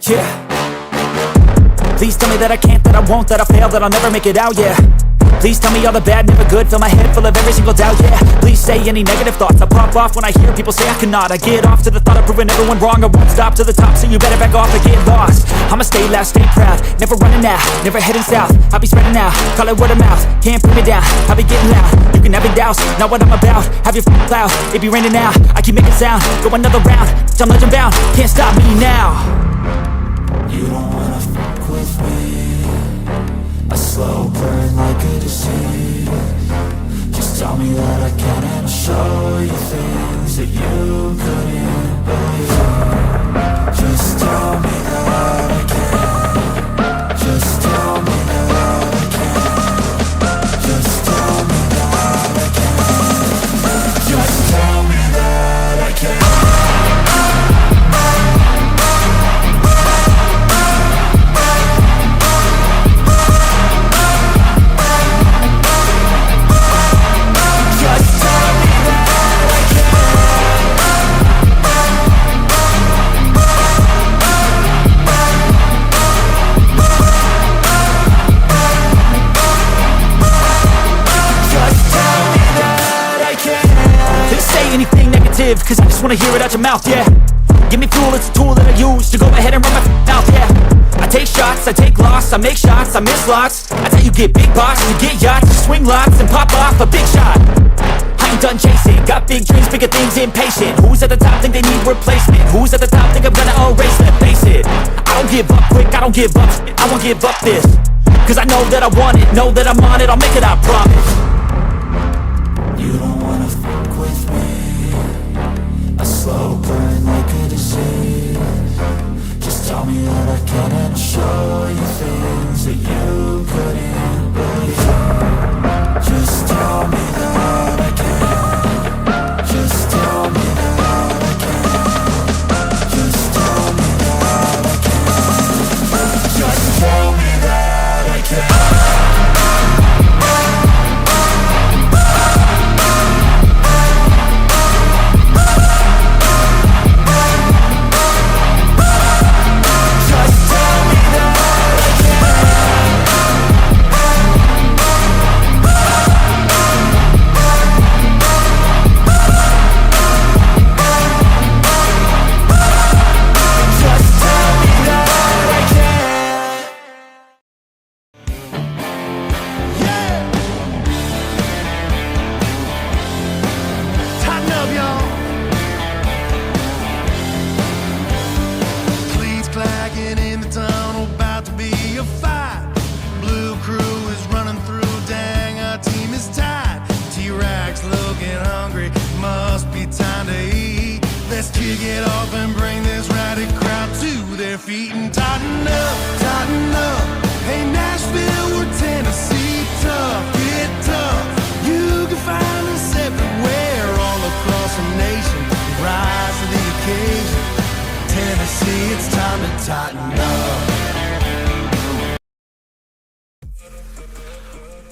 Yeah. Please tell me that I can't, that I won't, that I'll fail, that I'll never make it out, yeah. Please tell me all the bad, never good, fill my head full of every single doubt, yeah. Please say any negative thoughts, I pop off when I hear people say I cannot. I get off to the thought of proving everyone wrong, I won't stop to the top, so you better back off or get lost. I'ma stay loud, stay proud, never running out, never heading south. I'll be spreading out, call it word of mouth, can't put me down, I'll be getting loud. You can have your doubts, not what I'm about, have your cloud, it be raining out, I keep making sound, go another round, I'm legend bound, can't stop me now. You don't wanna fuck with me, a slow burn like a disease. Just tell me that I can and I'll show you things that you couldn't believe. Just tell me that I can. Just tell me that I can. Just tell me that I can. Just tell me that I can. Cause I just wanna hear it out your mouth, yeah. Give me fuel, it's a tool that I use to go ahead and run my mouth, yeah. I take shots, I take loss, I make shots, I miss lots. That's how you get big boss, you get yachts, you swing lots and pop off a big shot. I ain't done chasing, got big dreams, bigger things, impatient. Who's at the top think they need replacement? Who's at the top think I'm gonna erase them? Face it, I don't give up quick, I don't give up, I won't give up this. Cause I know that I want it, know that I'm on it, I'll make it, I promise. You don't wanna fuck with me, a slow burn like a disease. Just tell me that I can and I'll show you things that you couldn't believe. Just tell me that I can. Just tell me that I can. Just tell me that I can. Just tell me that I can.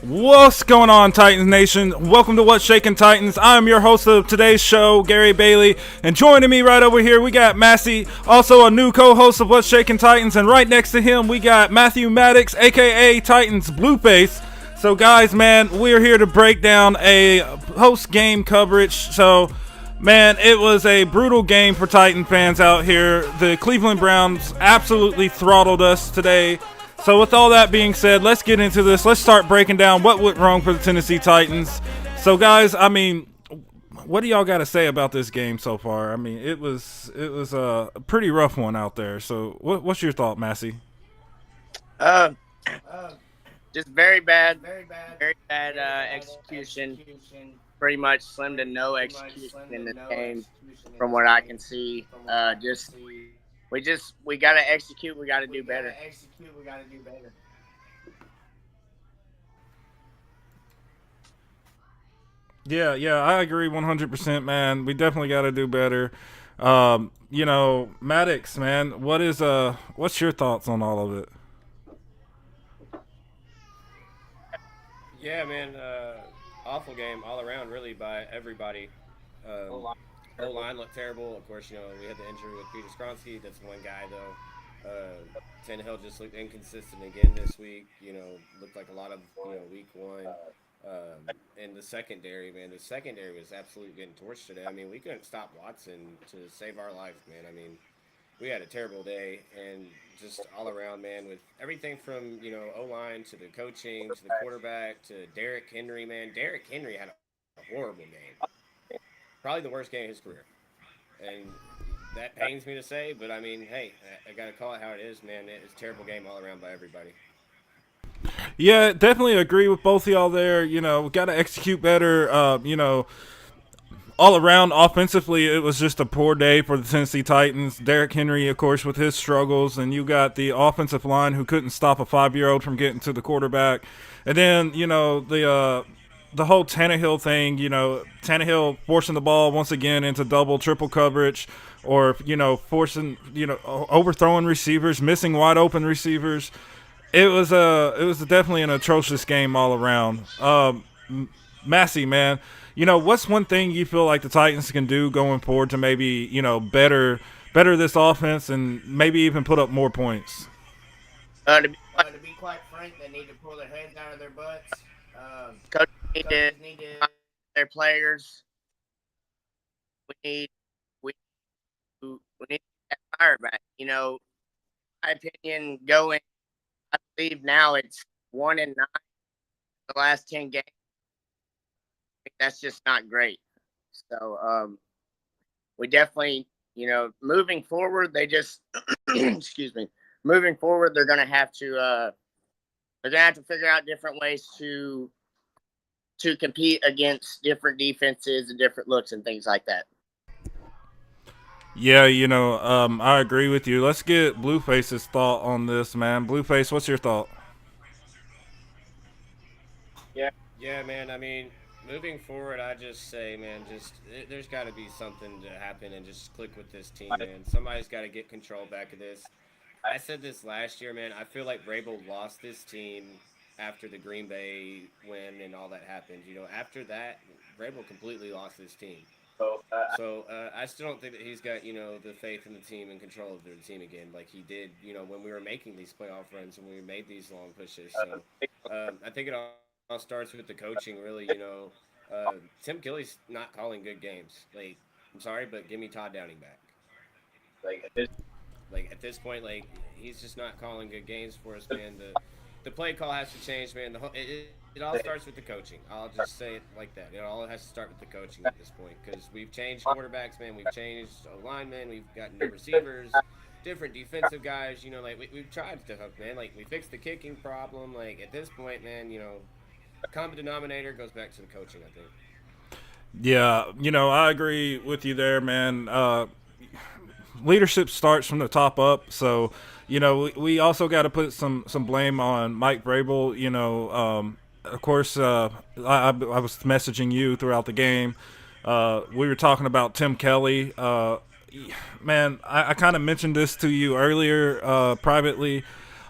What's going on, Titans Nation? Welcome to What's Shaking Titans. I'm your host of today's show, Gary Bailey, and joining me right over here, we got Massey, also a new co-host of What's Shaking Titans, and right next to him, we got Matthew Maddox, aka Titans Blueface. So guys, man, we're here to break down a post-game coverage. So, man, it was a brutal game for Titan fans out here. The Cleveland Browns absolutely throttled us today. So with all that being said, let's get into this. Let's start breaking down what went wrong for the Tennessee Titans. So guys, I mean, what do y'all got to say about this game so far? I mean, it was a pretty rough one out there. So what's your thought, Massey? Just very bad execution. Pretty much slim to no execution in this game, from what I can see. We got to execute. We got to do better. Yeah, I agree 100%, man. We definitely got to do better. Maddox, man, what's your thoughts on all of it? Yeah, man, awful game all around, really, by everybody. O-line looked terrible. Of course, we had the injury with Peter Skronsky. That's one guy, though. Tannehill just looked inconsistent again this week. Looked like a lot of week one. In the secondary, man, the secondary was absolutely getting torched today. I mean, we couldn't stop Watson to save our lives, man. I mean, we had a terrible day, and just all around, man, with everything from O line to the coaching to the quarterback to Derrick Henry, man. Derrick Henry had a horrible game, probably the worst game of his career, and that pains me to say, but I mean, hey, I got to call it how it is, man. It's a terrible game all around by everybody. Yeah, definitely agree with both of y'all there. We got to execute better. All around offensively, it was just a poor day for the Tennessee Titans. Derrick Henry, of course, with his struggles, and you got the offensive line who couldn't stop a 5-year-old from getting to the quarterback. And then, the whole Tannehill thing, Tannehill forcing the ball once again into double, triple coverage, or, forcing, overthrowing receivers, missing wide open receivers. It was definitely an atrocious game all around. Massey, man, what's one thing you feel like the Titans can do going forward to maybe, better this offense and maybe even put up more points? To be quite frank, they need to pull their heads out of their butts. Coaches need to their players. We need that fire back. My opinion, going. I believe now it's 1-9 the last 10 games. That's just not great. So we definitely, moving forward, they just excuse me. Moving forward, they're gonna have to figure out different ways to compete against different defenses and different looks and things like that. Yeah, I agree with you. Let's get Blueface's thought on this, man. Blueface, what's your thought? Yeah, man. I mean, moving forward, I just say, man, there's got to be something to happen and just click with this team, man. Somebody's got to get control back of this. I said this last year, man. I feel like Vrabel lost this team after the Green Bay win and all that happened. After that, Vrabel completely lost this team. So I still don't think that he's got, the faith in the team and control of the team again like he did, when we were making these playoff runs and we made these long pushes. So I think it all starts with the coaching, really. Tim Kelly's not calling good games. Like, I'm sorry, but give me Todd Downing back. At this point, he's just not calling good games for us, man. The play call has to change, man. It all starts with the coaching. I'll just say it like that. It all has to start with the coaching at this point because we've changed quarterbacks, man. We've changed linemen. We've gotten new receivers, different defensive guys. We've tried stuff, man. We fixed the kicking problem. At this point, man, common denominator goes back to the coaching, I think. Yeah, I agree with you there, man. Leadership starts from the top up, so we also got to put some blame on Mike Vrabel. Of course, I was messaging you throughout the game. We were talking about Tim Kelly. Man, I kind of mentioned this to you earlier privately,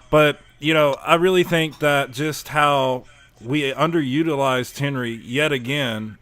but I really think that just how we underutilized Henry yet again,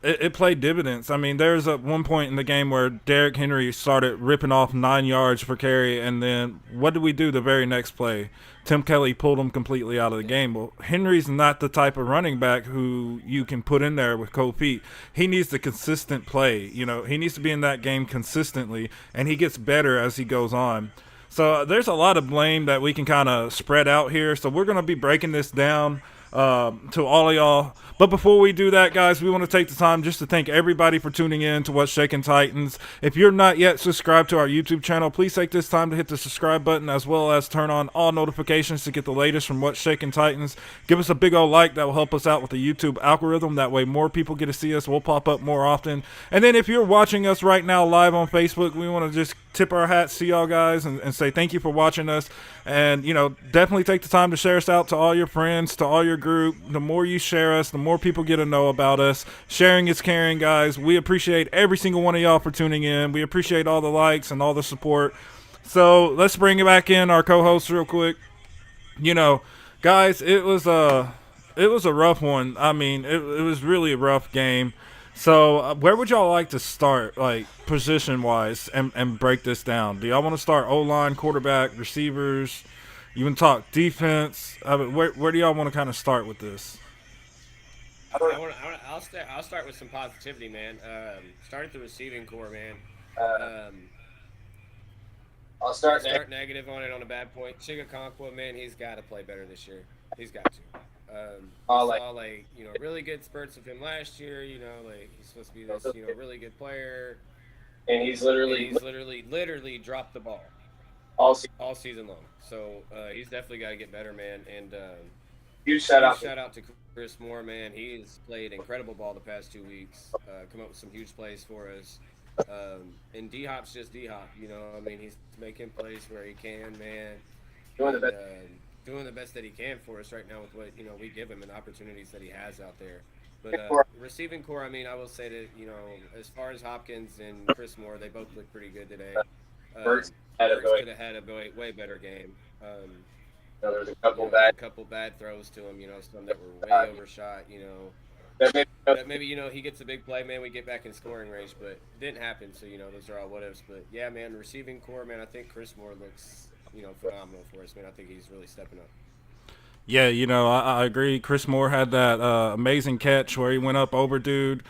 it played dividends. I mean, there's one point in the game where Derrick Henry started ripping off 9 yards per carry, and then what did we do the very next play? Tim Kelly pulled him completely out of the game. Well, Henry's not the type of running back who you can put in there with cold feet. He needs the consistent play. He needs to be in that game consistently, and he gets better as he goes on. So there's a lot of blame that we can kind of spread out here. So we're going to be breaking this down to all of y'all. But before we do that, guys, we want to take the time just to thank everybody for tuning in to What's Shaking Titans. If you're not yet subscribed to our YouTube channel, please take this time to hit the subscribe button as well as turn on all notifications to get the latest from What's Shaking Titans. Give us a big old like. That will help us out with the YouTube algorithm. That way more people get to see us. We'll pop up more often. And then if you're watching us right now live on Facebook, we want to just tip our hats to y'all guys and say thank you for watching us. And, definitely take the time to share us out to all your friends, to all your group. The more you share us, the more people get to know about us. Sharing is caring, guys. We appreciate every single one of y'all for tuning in. We appreciate all the likes and all the support. So let's bring it back in, our co-host, real quick. Guys, it was a rough one. I mean, it was really a rough game. So, where would y'all like to start, like position wise, and break this down? Do y'all want to start O line, quarterback, receivers? You want to talk defense? Where do y'all want to kind of start with this? I'll start with some positivity, man. Start at the receiving core, man. I'll start negative on it on a bad point. Chigakonkwa, man, he's got to play better this year. He's got to. Saw really good spurts of him last year. He's supposed to be this really good player, and he's literally dropped the ball all season long. So he's definitely got to get better, man. And huge shout out to Chris Moore, man. He's played incredible ball the past 2 weeks. Come up with some huge plays for us. And D Hop's just D Hop. He's making plays where he can, man. Doing the best that he can for us right now with what we give him and the opportunities that he has out there. But receiving core, I will say that as far as Hopkins and Chris Moore, they both look pretty good today. Burks could have had a way better game. There was a couple bad throws to him. Some that were way overshot. That maybe he gets a big play, man. We get back in scoring range, but it didn't happen. So those are all what ifs. But yeah, man, receiving core, man. I think Chris Moore looks phenomenal for us, man. I think he's really stepping up. Yeah, I agree. Chris Moore had that amazing catch where he went up over dude,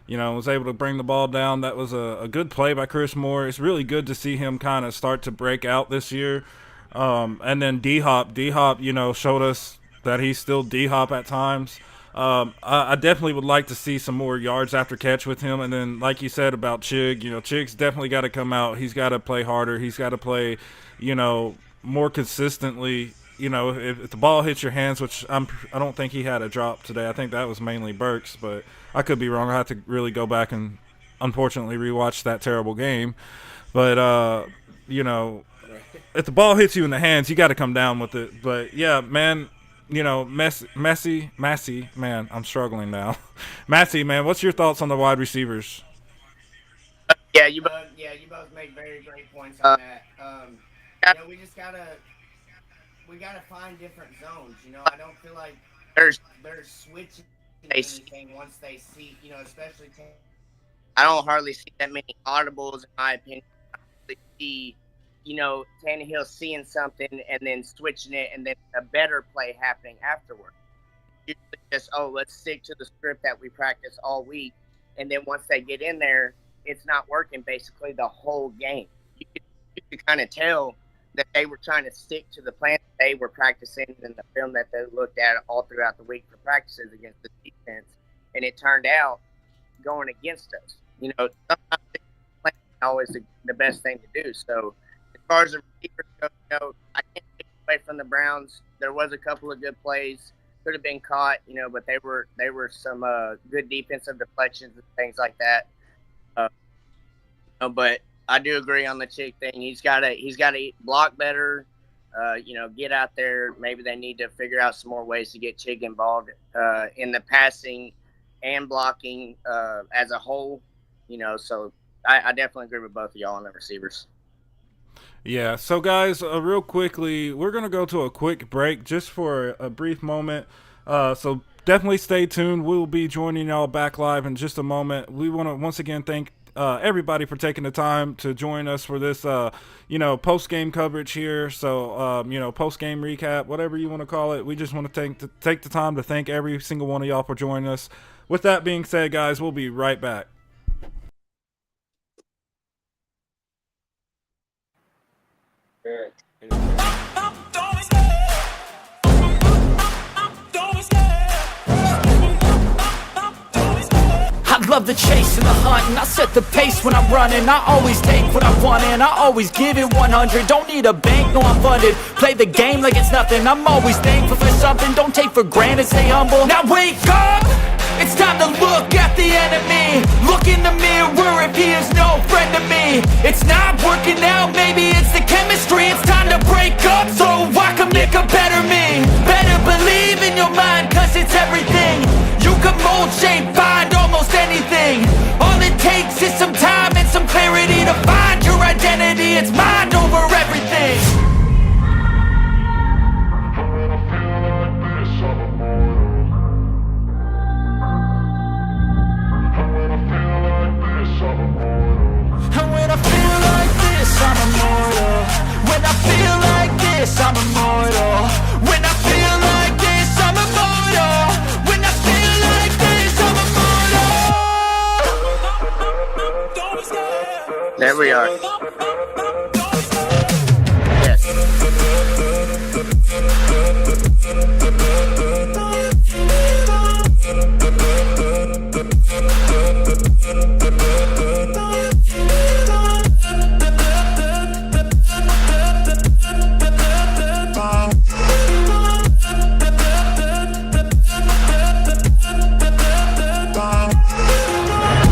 was able to bring the ball down. That was a good play by Chris Moore. It's really good to see him kind of start to break out this year. And then D-Hop, showed us that he's still D-Hop at times. I definitely would like to see some more yards after catch with him. And then, like you said about Chig, Chig's definitely got to come out. He's got to play harder. He's got to play, more consistently. If the ball hits your hands, which I don't think he had a drop today. I think that was mainly Burks, but I could be wrong. I have to really go back and unfortunately rewatch that terrible game. But, if the ball hits you in the hands, you got to come down with it. But, yeah, man, Massey, man, I'm struggling now. Massey, man, what's your thoughts on the wide receivers? Yeah, you both make very great points on that. We gotta find different zones. I don't feel like there's switching anything once they see, especially. I don't hardly see that many audibles, in my opinion. I don't really see, Tannehill seeing something and then switching it, and then a better play happening afterward. Usually just, let's stick to the script that we practice all week, and then once they get in there, it's not working basically the whole game. You can kind of tell that they were trying to stick to the plan they were practicing in the film that they looked at all throughout the week for practices against the defense, and it turned out going against us. Sometimes plan is always the best thing to do. So as far as the receivers go, I can't take away from the Browns. There was a couple of good plays, could have been caught, but they were some good defensive deflections and things like that. But I do agree on the Chig thing. He's got to block better. Get out there. Maybe they need to figure out some more ways to get Chig involved in the passing and blocking as a whole. So I definitely agree with both of y'all on the receivers. Yeah. So guys, real quickly, we're gonna go to a quick break just for a brief moment. So definitely stay tuned. We'll be joining y'all back live in just a moment. We want to once again thank everybody for taking the time to join us for this, post-game coverage here. So, post-game recap, whatever you want to call it. We just want to take the time to thank every single one of y'all for joining us. With that being said, guys, we'll be right back. I love the chase and the hunt, and I set the pace when I'm running. I always take what I want and I always give it 100. Don't need a bank, no I'm funded. Play the game like it's nothing. I'm always thankful for something. Don't take for granted, stay humble. Now wake up! It's time to look at the enemy. Look in the mirror if he is no friend to me. It's not working out, maybe it's the chemistry. It's time to break up so I can make a better me. Better believe in your mind, cause it's everything. You can mold, shape, find almost anything. All it takes is some time and some clarity to find your identity. It's mind over everything. There we are. Yes.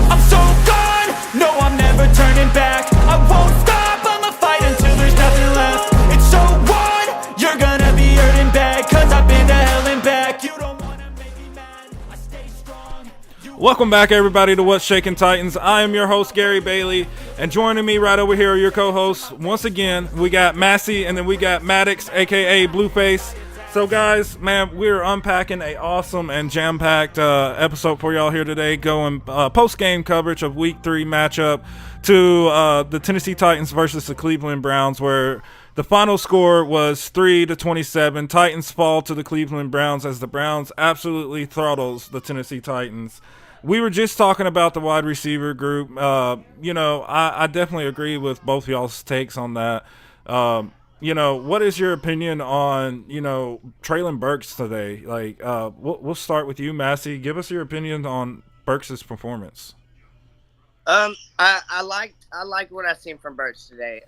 I'm so gone, no I'm never turning back. I won't stop, I'ma fight until there's nothing left. It's so on, you're gonna be hurting bad, cause I've been to hell and back. You don't wanna make me mad, I stay strong. Welcome back, everybody, to What's Shaking Titans. I am your host, Gary Bailey, and joining me right over here are your co-hosts. Once again, we got Massey, and then we got Maddox, aka Blueface. So, guys, man, we're unpacking a awesome and jam-packed episode for y'all here today, going post-game coverage of Week 3 matchup to the Tennessee Titans versus the Cleveland Browns, where the final score was 3-27. Titans fall to the Cleveland Browns as the Browns absolutely throttles the Tennessee Titans. We were just talking about the wide receiver group. I definitely agree with both y'all's takes on that. What is your opinion on, Treylon Burks today? Like, we'll start with you, Massey. Give us your opinion on Burks' performance. I like what I've seen from Burks today.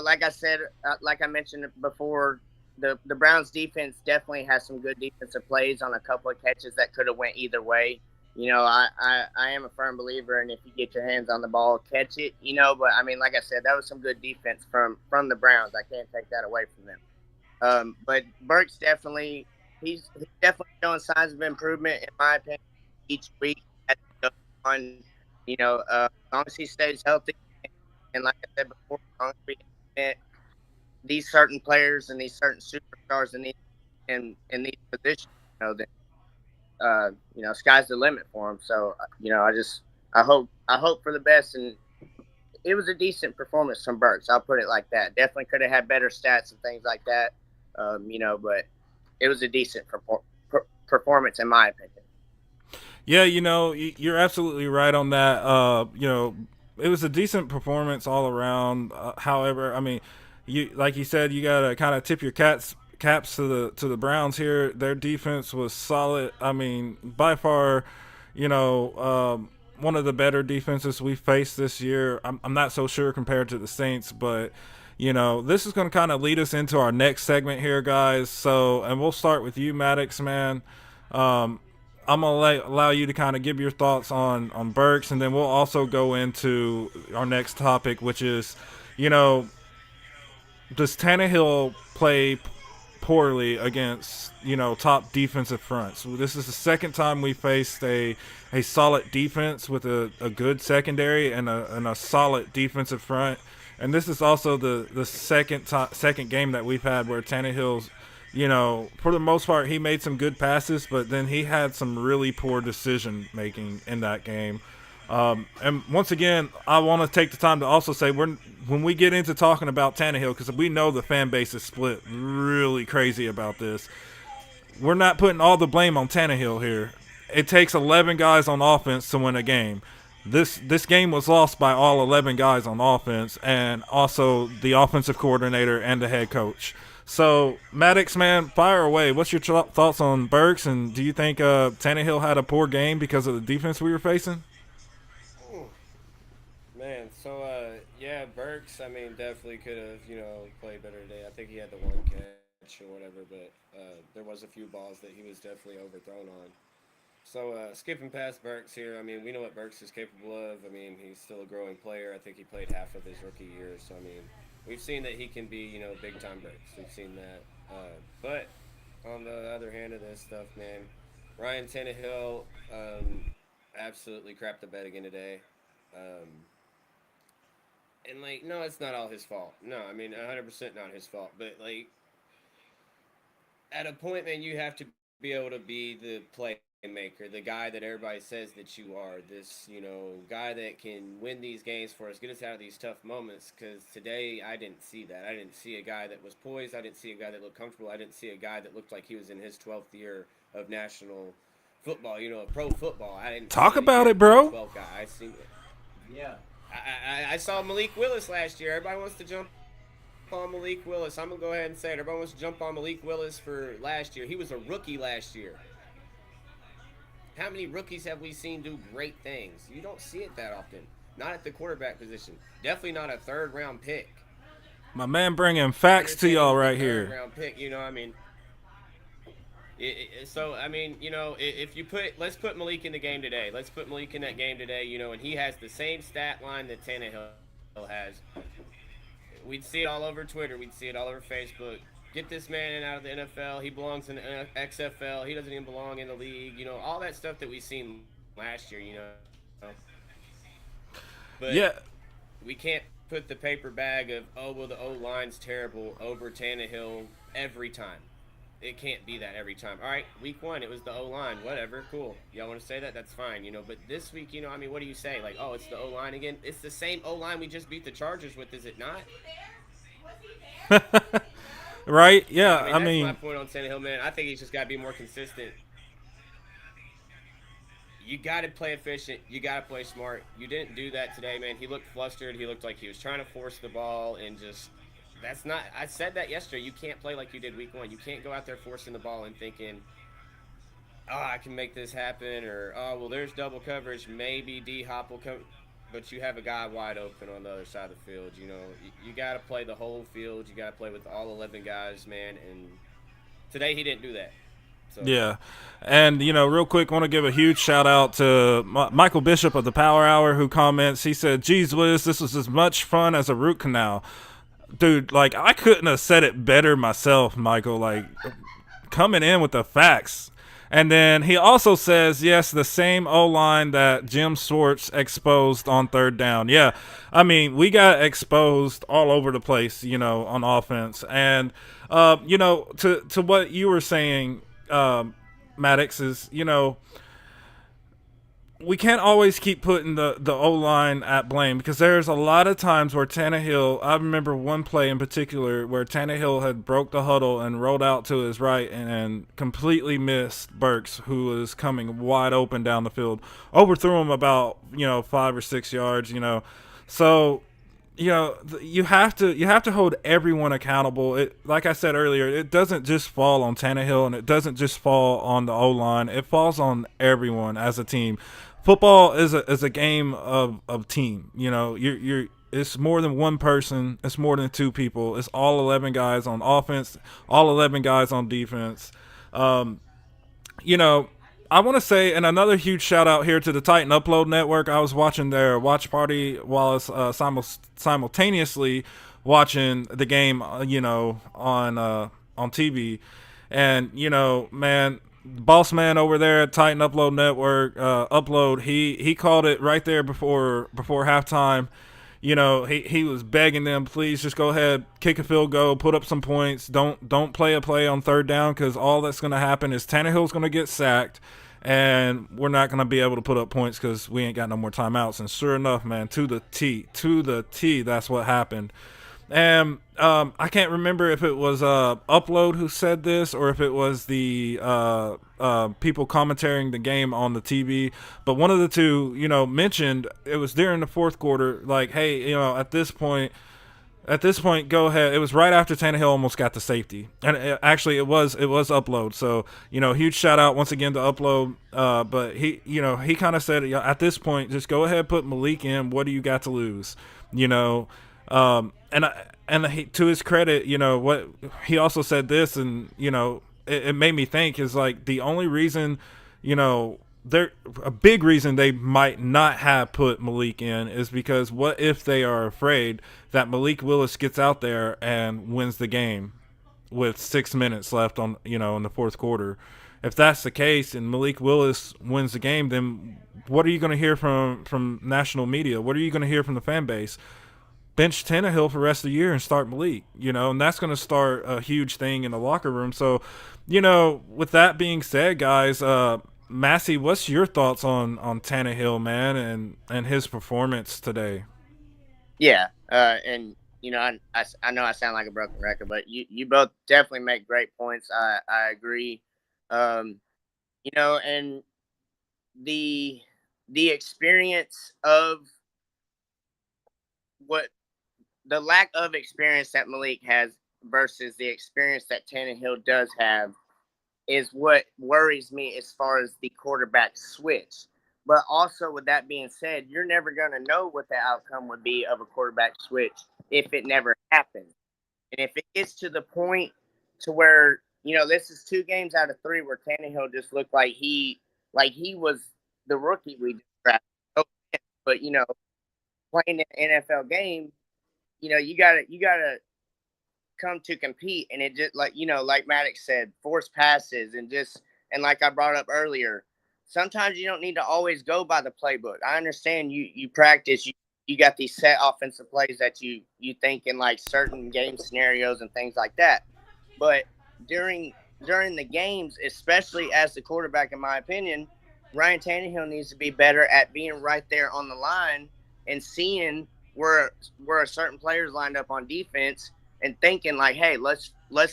Like I said, like I mentioned before, the Browns defense definitely has some good defensive plays on a couple of catches that could have went either way. I am a firm believer, and if you get your hands on the ball, catch it. But I mean, like I said, that was some good defense from the Browns. I can't take that away from them. But Burks definitely, he's definitely showing signs of improvement in my opinion each week. As he goes on, as long as he stays healthy, and like I said before, as long as we get these certain players and these certain superstars in these positions, then sky's the limit for him. So, I hope for the best. And it was a decent performance from Burks. I'll put it like that. Definitely could have had better stats and things like that. But it was a decent performance in my opinion. Yeah, you're absolutely right on that. It was a decent performance all around. However, I mean, like you said, you gotta kind of tip your caps to the Browns here. Their defense was solid. I mean, by far, one of the better defenses we faced this year. I'm not so sure compared to the Saints, but this is going to kind of lead us into our next segment here, guys. So, and we'll start with you, Maddox, man. I'm gonna allow you to kind of give your thoughts on Burks, and then we'll also go into our next topic, which is, does Tannehill play poorly against top defensive fronts? This is the second time we faced a solid defense with a good secondary and a solid defensive front, and this is also the second game that we've had where Tannehill's, for the most part, he made some good passes, but then he had some really poor decision making in that game. And once again, I want to take the time to also say, when we get into talking about Tannehill, because we know the fan base is split really crazy about this, we're not putting all the blame on Tannehill here. It takes 11 guys on offense to win a game. This game was lost by all 11 guys on offense, and also the offensive coordinator and the head coach. So, Maddox, man, fire away. What's your thoughts on Burks, and do you think Tannehill had a poor game because of the defense we were facing? Man, so Burks, I mean, definitely could have, played better today. I think he had the one catch or whatever, but there was a few balls that he was definitely overthrown on. So skipping past Burks here, I mean, we know what Burks is capable of. I mean, he's still a growing player. I think he played half of his rookie year, so I mean, we've seen that he can be, big time Burks. We've seen that. But on the other hand of this stuff, man, Ryan Tannehill absolutely crapped the bed again today. And, no, it's not all his fault. No, I mean, 100% not his fault. But, at a point, man, you have to be able to be the playmaker, the guy that everybody says that you are, this, guy that can win these games for us, get us out of these tough moments. Because today, I didn't see that. I didn't see a guy that was poised. I didn't see a guy that looked comfortable. I didn't see a guy that looked like he was in his 12th year of national football, pro football. I didn't talk about it, bro. 12 guy. I seen it. Yeah. I saw Malik Willis last year. Everybody wants to jump on Malik Willis. I'm gonna go ahead and say it. Everybody wants to jump on Malik Willis for last year. He was a rookie last year. How many rookies have we seen do great things? You don't see it that often. Not at the quarterback position. Definitely not a third round pick. My man bringing facts to y'all right here. Third round pick. I mean. So I mean, if you let's put Malik in the game today. Let's put Malik in that game today. And he has the same stat line that Tannehill has. We'd see it all over Twitter. We'd see it all over Facebook. Get this man in out of the NFL. He belongs in the XFL. He doesn't even belong in the league. All that stuff that we seen last year. But yeah, we can't put the paper bag of the O line's terrible over Tannehill every time. It can't be that every time. All right, week 1, it was the O-line. Whatever, cool. Y'all want to say that? That's fine, But this week, I mean, what do you say? Like, oh, it's the O-line again? It's the same O-line we just beat the Chargers with, is it not? Right? Yeah, I mean, that's my point on Tannehill, man. I think he's just got to be more consistent. You got to play efficient. You got to play smart. You didn't do that today, man. He looked flustered. He looked like he was trying to force the ball and just – that's not – I said that yesterday. You can't play like you did week 1. You can't go out there forcing the ball and thinking, I can make this happen, or, there's double coverage. Maybe D-Hop will come. But you have a guy wide open on the other side of the field. You got to play the whole field. You got to play with all 11 guys, man. And today he didn't do that. So. Yeah. And, real quick, want to give a huge shout out to Michael Bishop of the Power Hour, who comments. He said, "Geez Whiz, this was as much fun as a root canal." Dude, like, I couldn't have said it better myself, Michael. Like, coming in with the facts. And then he also says, yes, the same O-line that Jim Schwartz exposed on third down. Yeah, I mean, we got exposed all over the place, on offense. And, to what you were saying, Maddox, is, we can't always keep putting the O-line at blame, because there's a lot of times where Tannehill, I remember one play in particular where Tannehill had broke the huddle and rolled out to his right and completely missed Burks, who was coming wide open down the field, overthrew him about 5 or 6 yards. So you have to hold everyone accountable. It, like I said earlier, it doesn't just fall on Tannehill, and it doesn't just fall on the O-line. It falls on everyone as a team. Football is a game of team. It's more than one person. It's more than 2 people. It's all 11 guys on offense, all 11 guys on defense. I want to say, and another huge shout out here to the Titan Upload Network. I was watching their watch party while it's simultaneously watching the game, on TV. And, man, boss man over there at Titan Upload Network, Upload, he called it right there before halftime. He was begging them, please just go ahead, kick a field goal, put up some points. Don't play a play on third down, because all that's going to happen is Tannehill's going to get sacked, and we're not going to be able to put up points because we ain't got no more timeouts. And sure enough, man, to the T, that's what happened. And I can't remember if it was Upload who said this, or if it was the people commentating the game on the TV. But one of the two, mentioned it was during the fourth quarter, like, hey, at this point, go ahead. It was right after Tannehill almost got the safety, and it was Upload. So huge shout out once again to Upload. But he kind of said, at this point, just go ahead, put Malik in. What do you got to lose? And to his credit, what he also said this, and it made me think, is like the only reason, a big reason they might not have put Malik in is because what if they are afraid that Malik Willis gets out there and wins the game with 6 minutes left on in the fourth quarter? If that's the case and Malik Willis wins the game, then what are you going to hear from national media? What are you going to hear from the fan base? Bench Tannehill for the rest of the year and start Malik, and that's going to start a huge thing in the locker room. So, with that being said, guys, Massey, what's your thoughts on Tannehill, man, and his performance today? Yeah, and I know I sound like a broken record, but you both definitely make great points. I agree. And the experience of what the lack of experience that Malik has versus the experience that Tannehill does have is what worries me as far as the quarterback switch. But also, with that being said, you're never going to know what the outcome would be of a quarterback switch if it never happened. And if it gets to the point to where, this is 2 games out of 3 where Tannehill just looked like he was the rookie we just drafted. But playing an NFL game, you gotta come to compete, and it just like Maddox said, force passes and like I brought up earlier, sometimes you don't need to always go by the playbook. I understand you practice, you got these set offensive plays that you think in like certain game scenarios and things like that, but during the games, especially as the quarterback, in my opinion, Ryan Tannehill needs to be better at being right there on the line and seeing where a certain player's lined up on defense and thinking like, hey, let's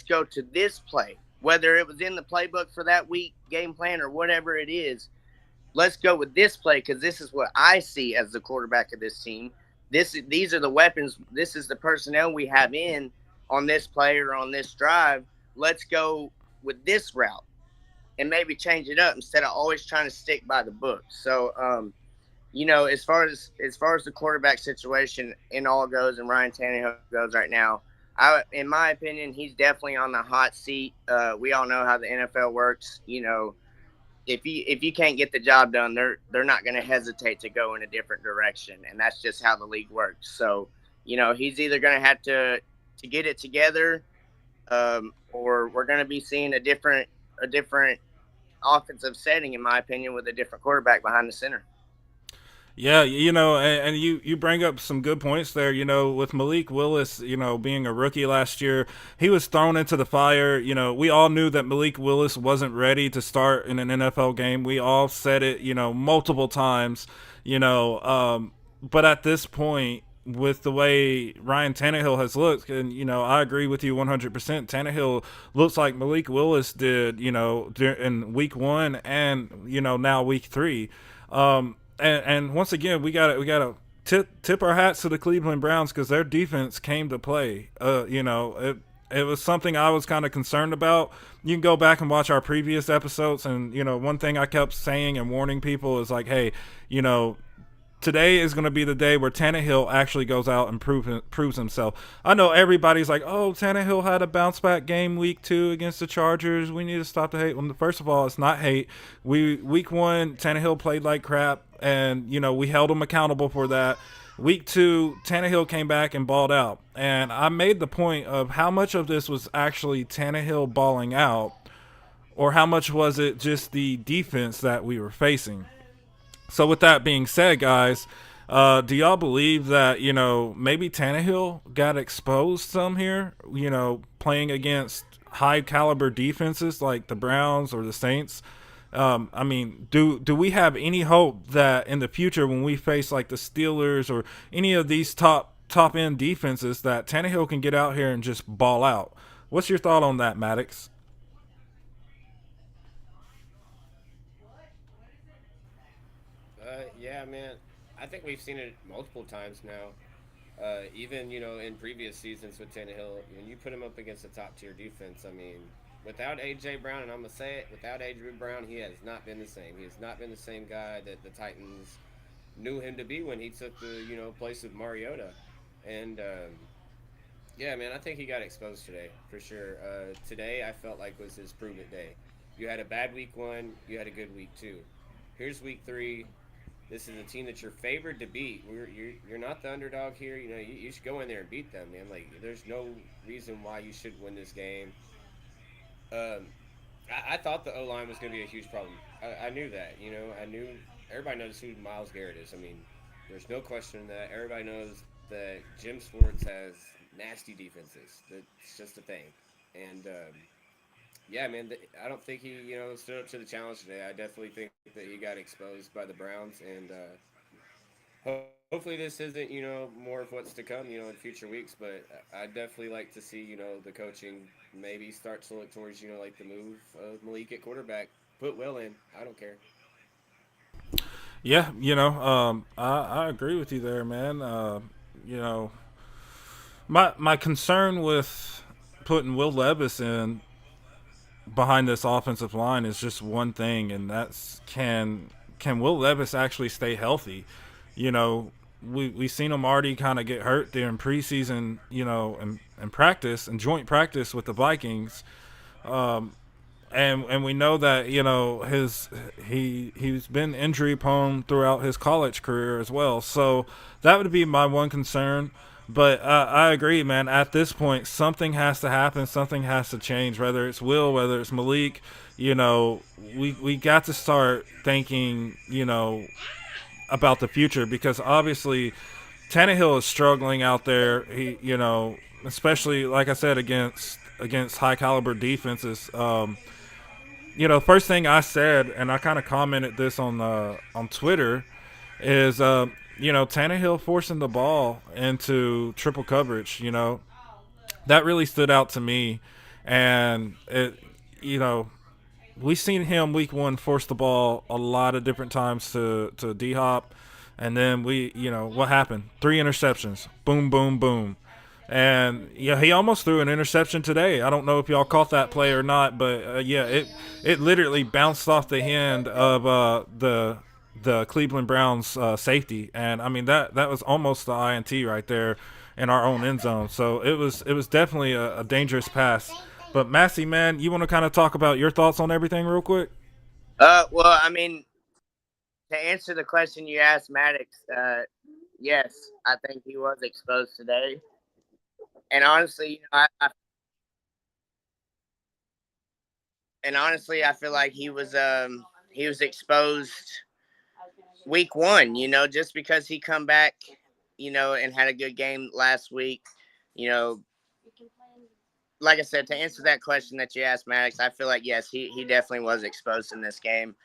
go to this play, whether it was in the playbook for that week, game plan, or whatever it is. Let's go with this play because this is what I see as the quarterback of this team. These are the weapons. This is the personnel we have in on this play or on this drive. Let's go with this route and maybe change it up instead of always trying to stick by the book. So, as far as the quarterback situation in all goes and Ryan Tannehill goes right now, in my opinion, he's definitely on the hot seat. We all know how the NFL works. If you can't get the job done, they're not going to hesitate to go in a different direction, and that's just how the league works. So, he's either going to have to get it together, or we're going to be seeing a different offensive setting, in my opinion, with a different quarterback behind the center. Yeah, and you bring up some good points there. With Malik Willis, being a rookie last year, he was thrown into the fire. We all knew that Malik Willis wasn't ready to start in an NFL game. We all said it, multiple times, but at this point, with the way Ryan Tannehill has looked, and, I agree with you 100%. Tannehill looks like Malik Willis did, in week 1 and, now week 3. And once again, we gotta tip our hats to the Cleveland Browns because their defense came to play. It was something I was kind of concerned about. You can go back and watch our previous episodes, and one thing I kept saying and warning people is like, hey, today is going to be the day where Tannehill actually goes out and proves himself. I know everybody's like, oh, Tannehill had a bounce back game week 2 against the Chargers. We need to stop the hate. Well, first of all, it's not hate. Week 1, Tannehill played like crap, and, we held him accountable for that. Week 2, Tannehill came back and balled out. And I made the point of how much of this was actually Tannehill balling out, or how much was it just the defense that we were facing. So with that being said, guys, do y'all believe that, maybe Tannehill got exposed some here, playing against high caliber defenses like the Browns or the Saints? Do we have any hope that in the future when we face like the Steelers or any of these top end defenses that Tannehill can get out here and just ball out? What's your thought on that, Maddox? Yeah, man. I think we've seen it multiple times now. Even in previous seasons with Tannehill, when you put him up against a top tier defense, without AJ Brown, and I'm gonna say it, without AJ Brown, he has not been the same. He has not been the same guy that the Titans knew him to be when he took the place of Mariota. And yeah, man, I think he got exposed today for sure. Today I felt like was his prove it day. You had a bad week 1, you had a good week 2. Here's week 3. This is a team that you're favored to beat. You're not the underdog here. You should go in there and beat them, man. Like, there's no reason why you should win this game. I thought the O-line was going to be a huge problem. I knew that. I knew everybody knows who Myles Garrett is. There's no question that everybody knows that Jim Schwartz has nasty defenses. That's just a thing. And yeah, man, I don't think he, stood up to the challenge today. I definitely think that he got exposed by the Browns, and hopefully this isn't, more of what's to come, in future weeks. But I definitely like to see, the coaching maybe start to look towards, like the move of Malik at quarterback. Put Will in. I don't care. Yeah, I agree with you there, man. you know, my concern with putting Will Levis in behind this offensive line is just one thing, and that's can Will Levis actually stay healthy? You know, we seen him already kind of get hurt during preseason, you know, and practice and joint practice with the Vikings. And we know that, you know, he's been injury prone throughout his college career as well. So that would be my one concern. But I agree, man. At this point, something has to happen. Something has to change. Whether it's Will, whether it's Malik, you know, we got to start thinking, you know, about the future, because obviously Tannehill is struggling out there. He, you know, especially like I said, against high caliber defenses. You know, first thing I said, and I kind of commented this on Twitter, is you know, Tannehill forcing the ball into triple coverage. You know, that really stood out to me, and it, you know, we've seen him week one force the ball a lot of different times to D Hop, and then you know, what happened? 3 interceptions, boom, boom, boom. And yeah, he almost threw an interception today. I don't know if y'all caught that play or not, but yeah, it literally bounced off the hand of the Cleveland Browns safety, and I mean that was almost the INT right there in our own end zone. So it was definitely a dangerous pass. But Massey, man, you want to kind of talk about your thoughts on everything real quick? Well, I mean, to answer the question you asked, Maddox, yes, I think he was exposed today. And honestly, you know, I feel like he was exposed week one. You know, just because he come back, you know, and had a good game last week. You know, like I said, to answer that question that you asked, Maddox, I feel like yes, he definitely was exposed in this game.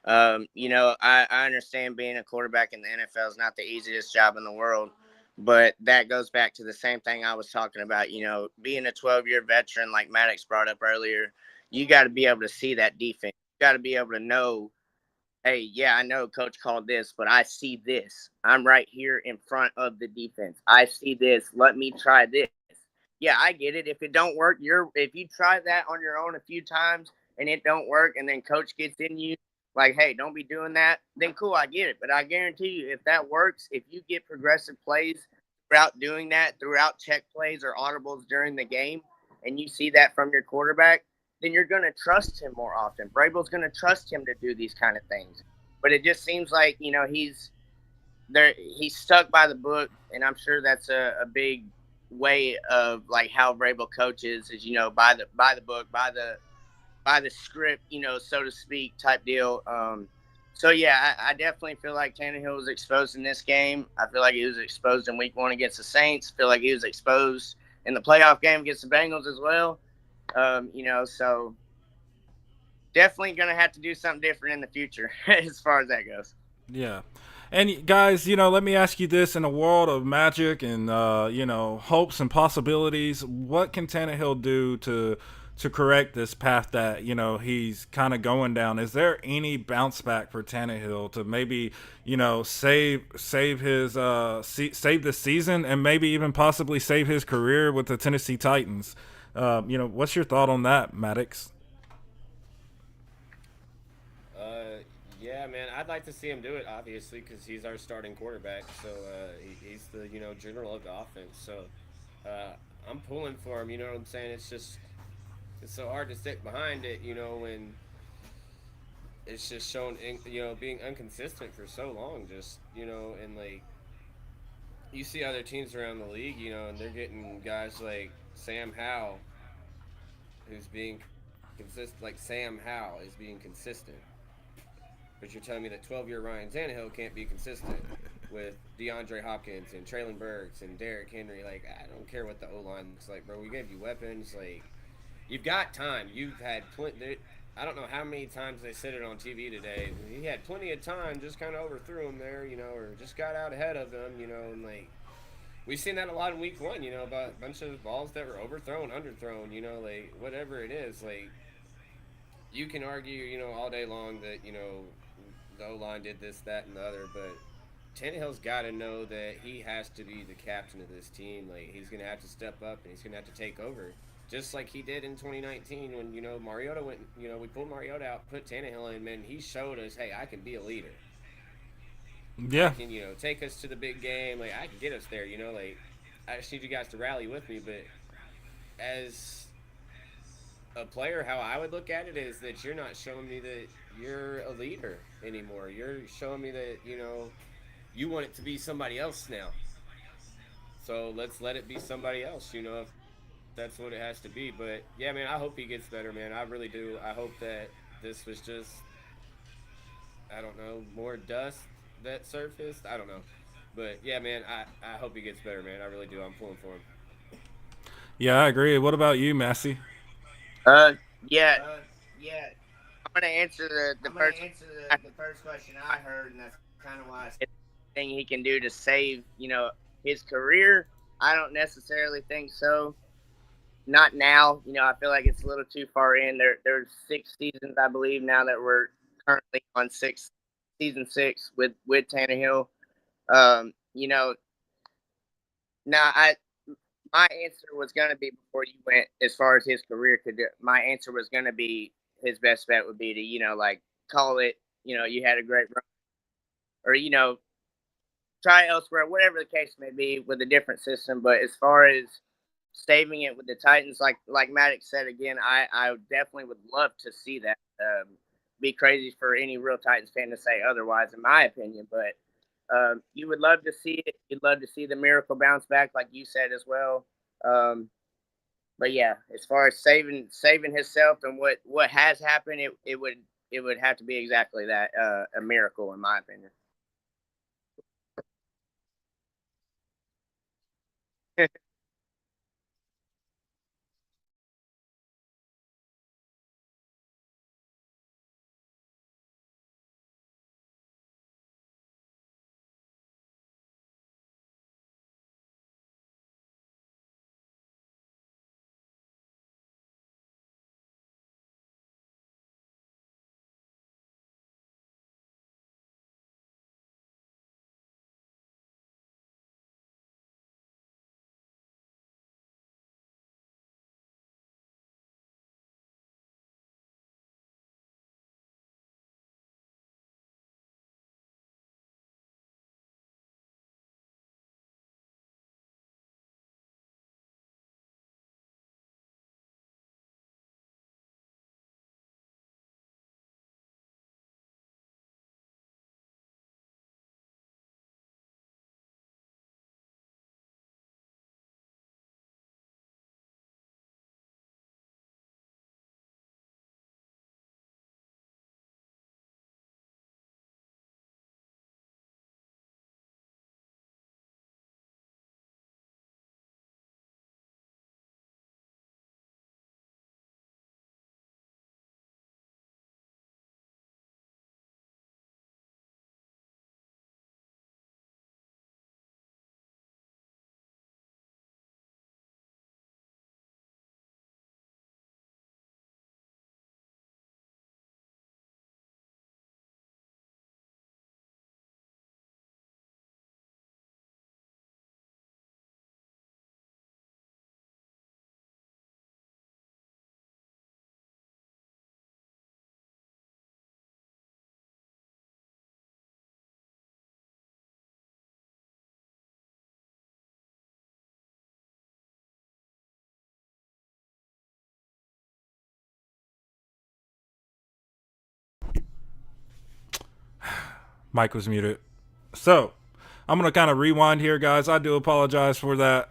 You know, I understand being a quarterback in the NFL is not the easiest job in the world. But that goes back to the same thing I was talking about. You know, being a 12-year veteran, like Maddox brought up earlier, you got to be able to see that defense. You got to be able to know, hey, yeah, I know coach called this, but I see this. I'm right here in front of the defense. I see this. Let me try this. Yeah, I get it. If it don't work, if you try that on your own a few times and it don't work, and then coach gets in you, like, hey, don't be doing that, then cool, I get it. But I guarantee you, if that works, if you get progressive plays throughout doing that, throughout check plays or audibles during the game, and you see that from your quarterback, then you're going to trust him more often. Vrabel's going to trust him to do these kind of things. But it just seems like, you know, he's stuck by the book, and I'm sure that's a big way of like how Vrabel coaches is, you know, by the book, by the script, you know, so to speak, type deal. So yeah, I definitely feel like Tannehill was exposed in this game. I feel like he was exposed in week one against the Saints. I feel like he was exposed in the playoff game against the Bengals as well. You know, so definitely going to have to do something different in the future as far as that goes. Yeah. And guys, you know, let me ask you this: in a world of magic and you know, hopes and possibilities, what can Tannehill do to correct this path that, you know, he's kind of going down? Is there any bounce back for Tannehill to maybe, you know, save his save the season and maybe even possibly save his career with the Tennessee Titans? You know, what's your thought on that, Maddox? Yeah, man, I'd like to see him do it, obviously, because he's our starting quarterback. So he's the, you know, general of the offense. So I'm pulling for him. You know what I'm saying? It's so hard to stick behind it, you know, when it's just shown, you know, being inconsistent for so long. Just, you know, and like you see other teams around the league, you know, and they're getting guys like Sam Howell, who's being consistent. Like Sam Howell is being consistent. But you're telling me that 12-year Ryan Tannehill can't be consistent with DeAndre Hopkins and Traylon Burks and Derrick Henry. Like, I don't care what the O-line looks like, bro. We gave you weapons. Like, you've got time. You've had plenty. I don't know how many times they said it on TV today. He had plenty of time, just kind of overthrew him there, you know, or just got out ahead of them, you know, and like we've seen that a lot in week one, you know, about a bunch of balls that were overthrown, underthrown, you know, like whatever it is. Like, you can argue, you know, all day long that, you know, the O-line did this, that, and the other, but Tannehill's got to know that he has to be the captain of this team. Like, he's gonna have to step up and he's gonna have to take over, just like he did in 2019 when Mariota went. We pulled Mariota out, put Tannehill in. Man, he showed us, hey, I can be a leader. Yeah. Can take us to the big game. Like, I can get us there. Like, I just need you guys to rally with me. But as a player, how I would look at it is that you're not showing me that you're a leader anymore. You're showing me that you want it to be somebody else now. So let's let it be somebody else. If that's what it has to be. But yeah, man, I hope he gets better, man. I really do. I hope that this was just, I don't know, more dust that surfaced. I don't know. But yeah, man, I hope he gets better, man. I really do. I'm pulling for him. Yeah, I agree. What about you, Massey? Yeah. I'm gonna answer the first question I heard, and that's kind of why thing he can do to save his career. I don't necessarily think so. Not now. I feel like it's a little too far in. There's 6 seasons, I believe, now that we're currently on season 6 with Tannehill. Now my answer was gonna be before you went as far as his career could do. My answer was gonna be his best bet would be to like call it. You had a great run, or try elsewhere, whatever the case may be, with a different system. But as far as saving it with the Titans, like Maddox said again, I definitely would love to see that. Be crazy for any real Titans fan to say otherwise, in my opinion. But you would love to see it. You'd love to see the miracle bounce back, like you said as well. But yeah, as far as saving himself and what has happened, it would have to be exactly that, a miracle, in my opinion. Mike was muted. So, I'm going to kind of rewind here, guys. I do apologize for that.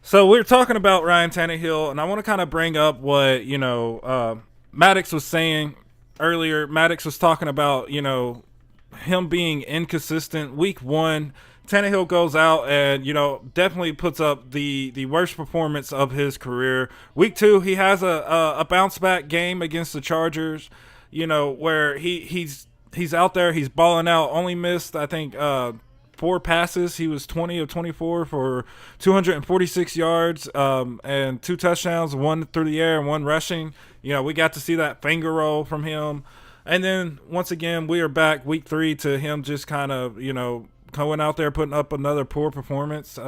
So, we're talking about Ryan Tannehill, and I want to kind of bring up what, Maddox was saying earlier. Maddox was talking about, him being inconsistent. Week 1, Tannehill goes out and, definitely puts up the worst performance of his career. Week 2, he has a bounce back game against the Chargers, where he's out there, he's balling out. Only missed, I think, 4 passes. He was 20 of 24 for 246 yards, and 2 touchdowns, 1 through the air and 1 rushing. We got to see that finger roll from him. And then once again, we are back week 3 to him just kind of, going out there putting up another poor performance.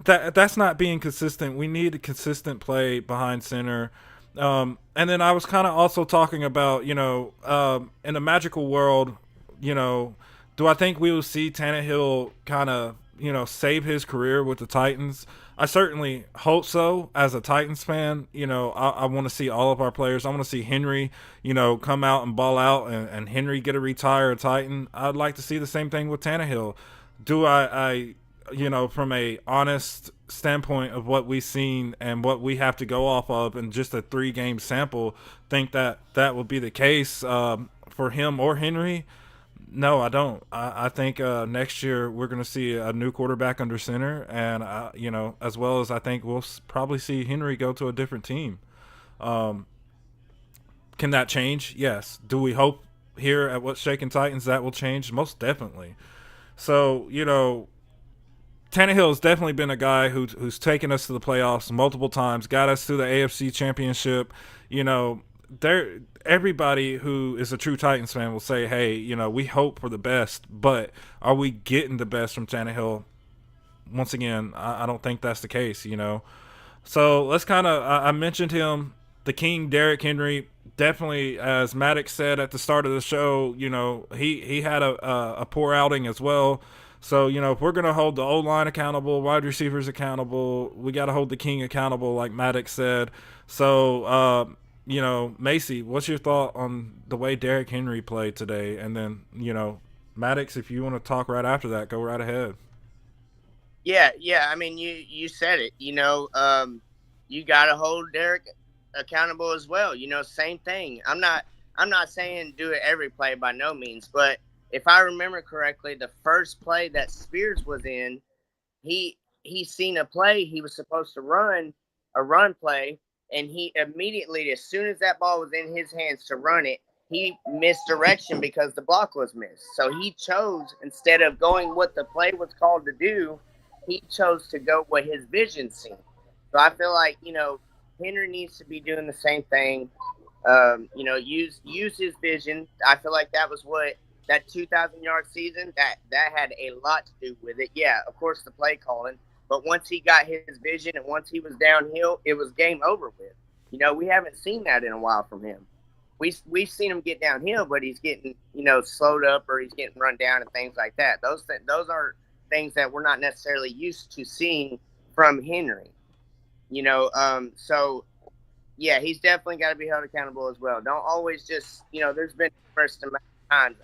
That's not being consistent. We need a consistent play behind center. And then I was kind of also talking about, in a magical world, do I think we will see Tannehill kind of, save his career with the Titans? I certainly hope so. As a Titans fan, I want to see all of our players. I want to see Henry, come out and ball out, and Henry get a retire a Titan. I'd like to see the same thing with Tannehill. Do I from a honest standpoint of what we've seen and what we have to go off of in just a 3-game sample, think that will be the case for him or Henry? No, I don't. I think next year we're going to see a new quarterback under center, and as well as I think we'll probably see Henry go to a different team. Can that change? Yes. Do we hope here at What's Shaking Titans that will change? Most definitely. So Tannehill has definitely been a guy who's taken us to the playoffs multiple times, got us to the AFC Championship. Everybody who is a true Titans fan will say, hey, we hope for the best, but are we getting the best from Tannehill? Once again, I don't think that's the case, So let's kind of, I mentioned him, the King, Derrick Henry. Definitely, as Maddox said at the start of the show, he had a poor outing as well. So, if we're going to hold the O-line accountable, wide receivers accountable, we got to hold the King accountable, like Maddox said. So, Macy, what's your thought on the way Derrick Henry played today? And then, Maddox, if you want to talk right after that, go right ahead. Yeah. I mean, you said it. You got to hold Derrick accountable as well. Same thing. I'm not saying do it every play by no means, but if I remember correctly, the first play that Spears was in, he seen a play he was supposed to run, a run play, and he immediately, as soon as that ball was in his hands to run it, he missed direction because the block was missed. So he chose, instead of going what the play was called to do, he chose to go what his vision seen. So I feel like, Henry needs to be doing the same thing. Use his vision. I feel like that was what that 2,000-yard season, that had a lot to do with it. Yeah, of course, the play calling. But once he got his vision and once he was downhill, it was game over with. We haven't seen that in a while from him. We've seen him get downhill, but he's getting, slowed up or he's getting run down and things like that. Those are things that we're not necessarily used to seeing from Henry. So, yeah, he's definitely got to be held accountable as well. Don't always just, there's been first amount of times,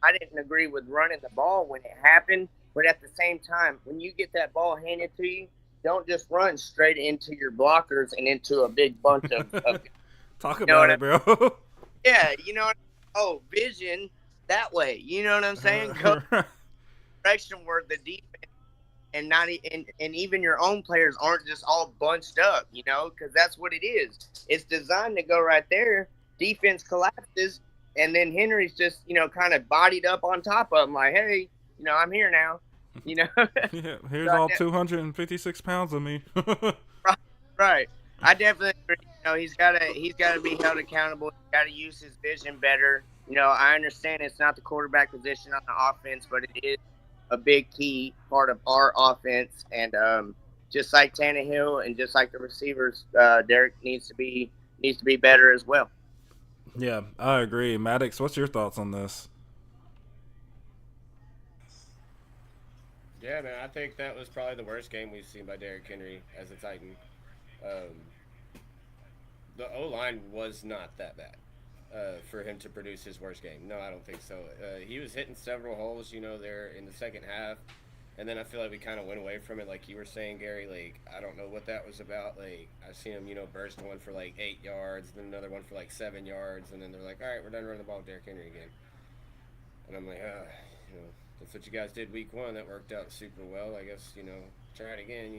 I didn't agree with running the ball when it happened, but at the same time, when you get that ball handed to you, don't just run straight into your blockers and into a big bunch of Talk about it, bro. Yeah, vision that way. You know what I'm saying? Go direction where the defense and even your own players aren't just all bunched up, because that's what it is. It's designed to go right there. Defense collapses. And then Henry's just, kind of bodied up on top of him, like, hey, I'm here now. Yeah, here's all 256 pounds of me. Right. I definitely agree. He's got to be held accountable. He's got to use his vision better. I understand it's not the quarterback position on the offense, but it is a big key part of our offense. And just like Tannehill and just like the receivers, Derrick needs to be better as well. Yeah, I agree. Maddox, what's your thoughts on this? Yeah, man, I think that was probably the worst game we've seen by Derrick Henry as a Titan. The O-line was not that bad for him to produce his worst game. No, I don't think so. He was hitting several holes, there in the second half. And then I feel like we kind of went away from it, like you were saying, Gary. Like, I don't know what that was about. Like, I've seen him, burst one for like 8 yards, then another one for like 7 yards, and then they're like, all right, we're done running the ball with Derrick Henry again. And I'm like, that's what you guys did week 1. That worked out super well. I guess, try it again,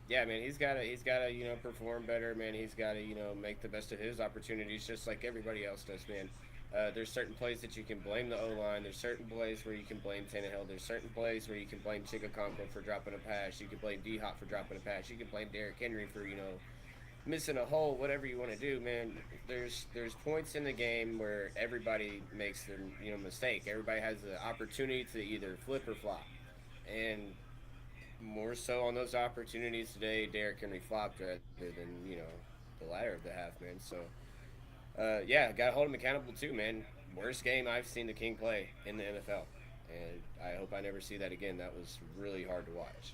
Yeah, man, he's gotta, perform better, man. He's gotta, make the best of his opportunities, just like everybody else does, man. There's certain plays that you can blame the O-line. There's certain plays where you can blame Tannehill. There's certain plays where you can blame Chigakonko for dropping a pass. You can blame D-Hop for dropping a pass. You can blame Derrick Henry for, missing a hole, whatever you want to do, man. There's points in the game where everybody makes their mistake. Everybody has the opportunity to either flip or flop, and more so on those opportunities today, Derrick Henry flopped rather than the latter of the half, man. So yeah, got to hold him accountable too, man. Worst game I've seen the King play in the NFL, and I hope I never see that again. That was really hard to watch.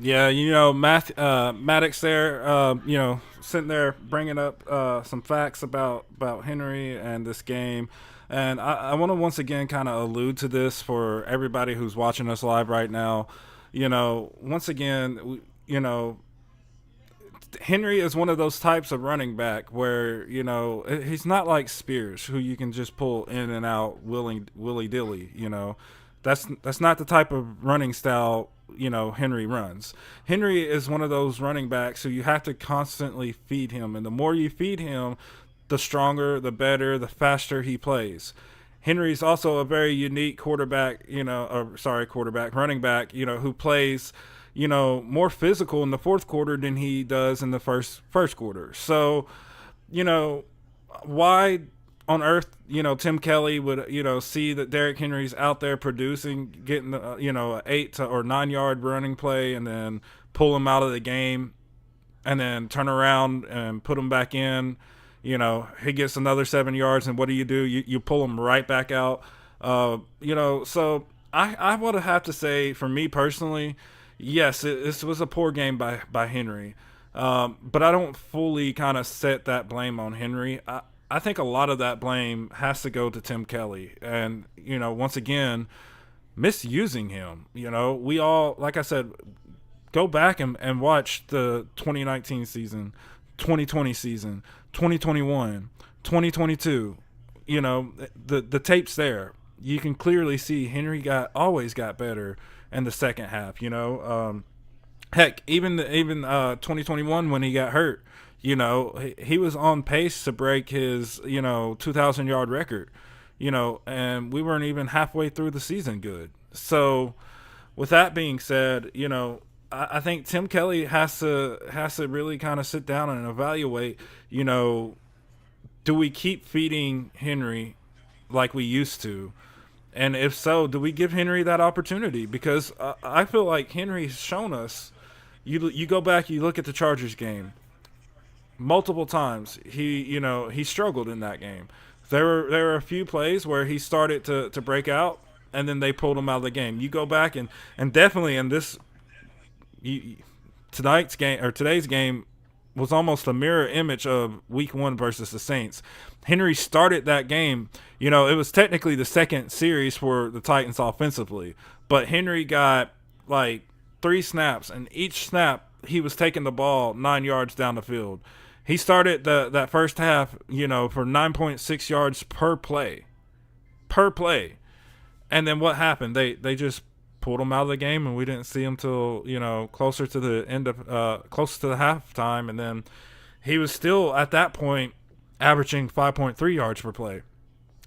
Yeah, Maddox there, sitting there bringing up some facts about Henry and this game. And I want to once again kind of allude to this for everybody who's watching us live right now. Once again, Henry is one of those types of running back where, he's not like Spears, who you can just pull in and out willy-dilly, That's not the type of running style, Henry runs. Henry is one of those running backs who you have to constantly feed him. And the more you feed him, the stronger, the better, the faster he plays. Henry's also a very unique running back, who plays, more physical in the fourth quarter than he does in the first quarter. So, why on earth, Tim Kelly would, see that Derrick Henry's out there producing, getting, an 8 or 9 yard running play and then pull him out of the game and then turn around and put him back in. He gets another 7 yards, and what do? You pull him right back out. So I would have to say, for me personally, yes, this was a poor game by Henry. But I don't fully kind of set that blame on Henry. I think a lot of that blame has to go to Tim Kelly. And, once again, misusing him. We all, like I said, go back and watch the 2019 season, 2020 season, 2021, 2022. The tape's there. You can clearly see Henry always got better in the second half. Heck, even 2021 when he got hurt, he was on pace to break his 2,000 yard record. And we weren't even halfway through the season good. So, with that being said, I think Tim Kelly has to really kind of sit down and evaluate, do we keep feeding Henry like we used to? And if so, do we give Henry that opportunity? Because I feel like Henry's shown us, you go back, you look at the Chargers game, multiple times he struggled in that game. There were a few plays where he started to break out, and then they pulled him out of the game. You go back and definitely in this today's game was almost a mirror image of Week 1 versus the Saints. Henry started that game. It was technically the second series for the Titans offensively, but Henry got like 3 snaps, and each snap he was taking the ball 9 yards down the field. He started that first half, for 9.6 yards per play. And then what happened? They just pulled him out of the game, and we didn't see him till closer to the end of close to the halftime, and then he was still at that point averaging 5.3 yards per play.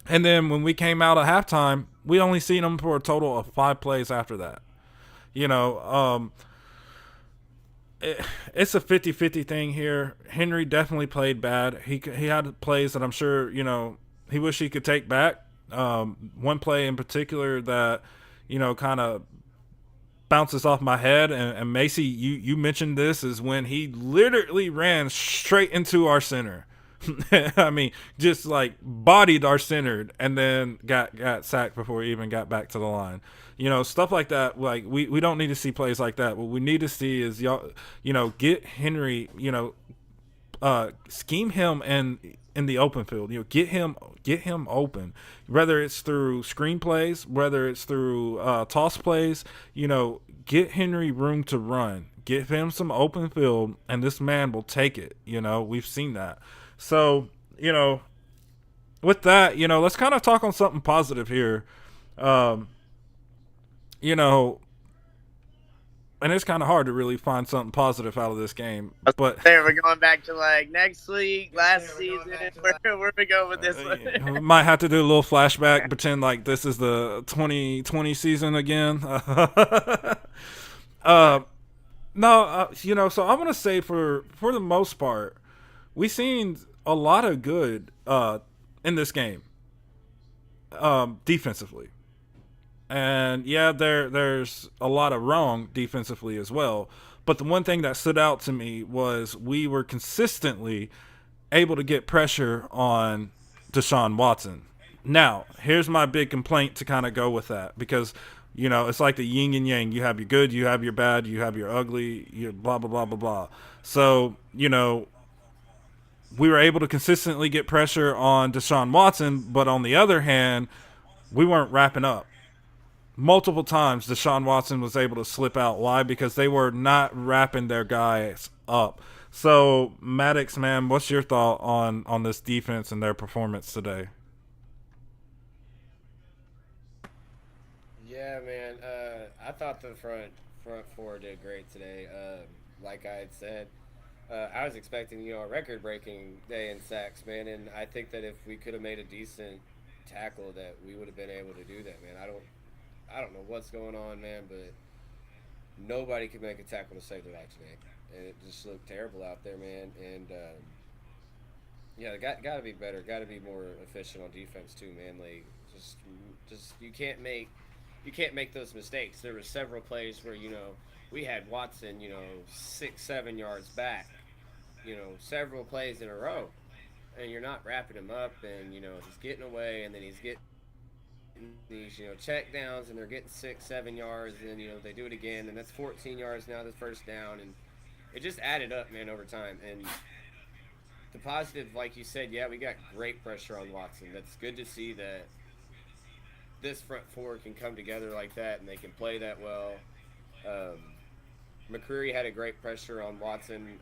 And then when we came out at halftime, we only seen him for a total of 5 plays after that. It's a 50-50 thing here. Henry definitely played bad. He had plays that I'm sure he wished he could take back. One play in particular that kind of bounces off my head, and Macy, you mentioned this, is when he literally ran straight into our center. I mean, just like bodied our center, and then got sacked before he even got back to the line. Stuff like that. Like we don't need to see plays like that. What we need to see is get Henry, scheme him in the open field. Get him open. Whether it's through screen plays, whether it's through toss plays, get Henry room to run. Give him some open field, and this man will take it. We've seen that. So, with that, let's kind of talk on something positive here. And it's kind of hard to really find something positive out of this game. But there, we're going back to like next week, last season. Where we go with this one? We might have to do a little flashback, pretend like this is the 2020 season again. No, so I'm gonna say for the most part, we seen a lot of good in this game, defensively, and yeah, there's a lot of wrong defensively as well. But the one thing that stood out to me was we were consistently able to get pressure on Deshaun Watson. Now, here's my big complaint to kind of go with that, because it's like the yin and yang. You have your good, you have your bad, you have your ugly, you blah blah blah blah blah. So we were able to consistently get pressure on Deshaun Watson, but on the other hand, we weren't wrapping up. Multiple times, Deshaun Watson was able to slip out. Why? Because they were not wrapping their guys up. So, Maddox, man, what's your thought on this defense and their performance today? Yeah, man. I thought the front four did great today. Like I had said, I was expecting a record breaking day in sacks, man, and I think that if we could have made a decent tackle, that we would have been able to do that, man. I don't know what's going on, man, but nobody could make a tackle to save their life today, and it just looked terrible out there, man. And yeah, got to be better. Got to be more efficient on defense too, man. Like just you can't make those mistakes. There were several plays where we had Watson 6-7 yards back, several plays in a row, and you're not wrapping him up, and he's getting away, and then he's getting these check downs, and they're getting 6-7 yards, and then they do it again, and that's 14 yards now, the first down, and it just added up, man, over time. And the positive, like you said, yeah, we got great pressure on Watson. That's good to see that this front four can come together like that, and they can play that well. McCreary had a great pressure on Watson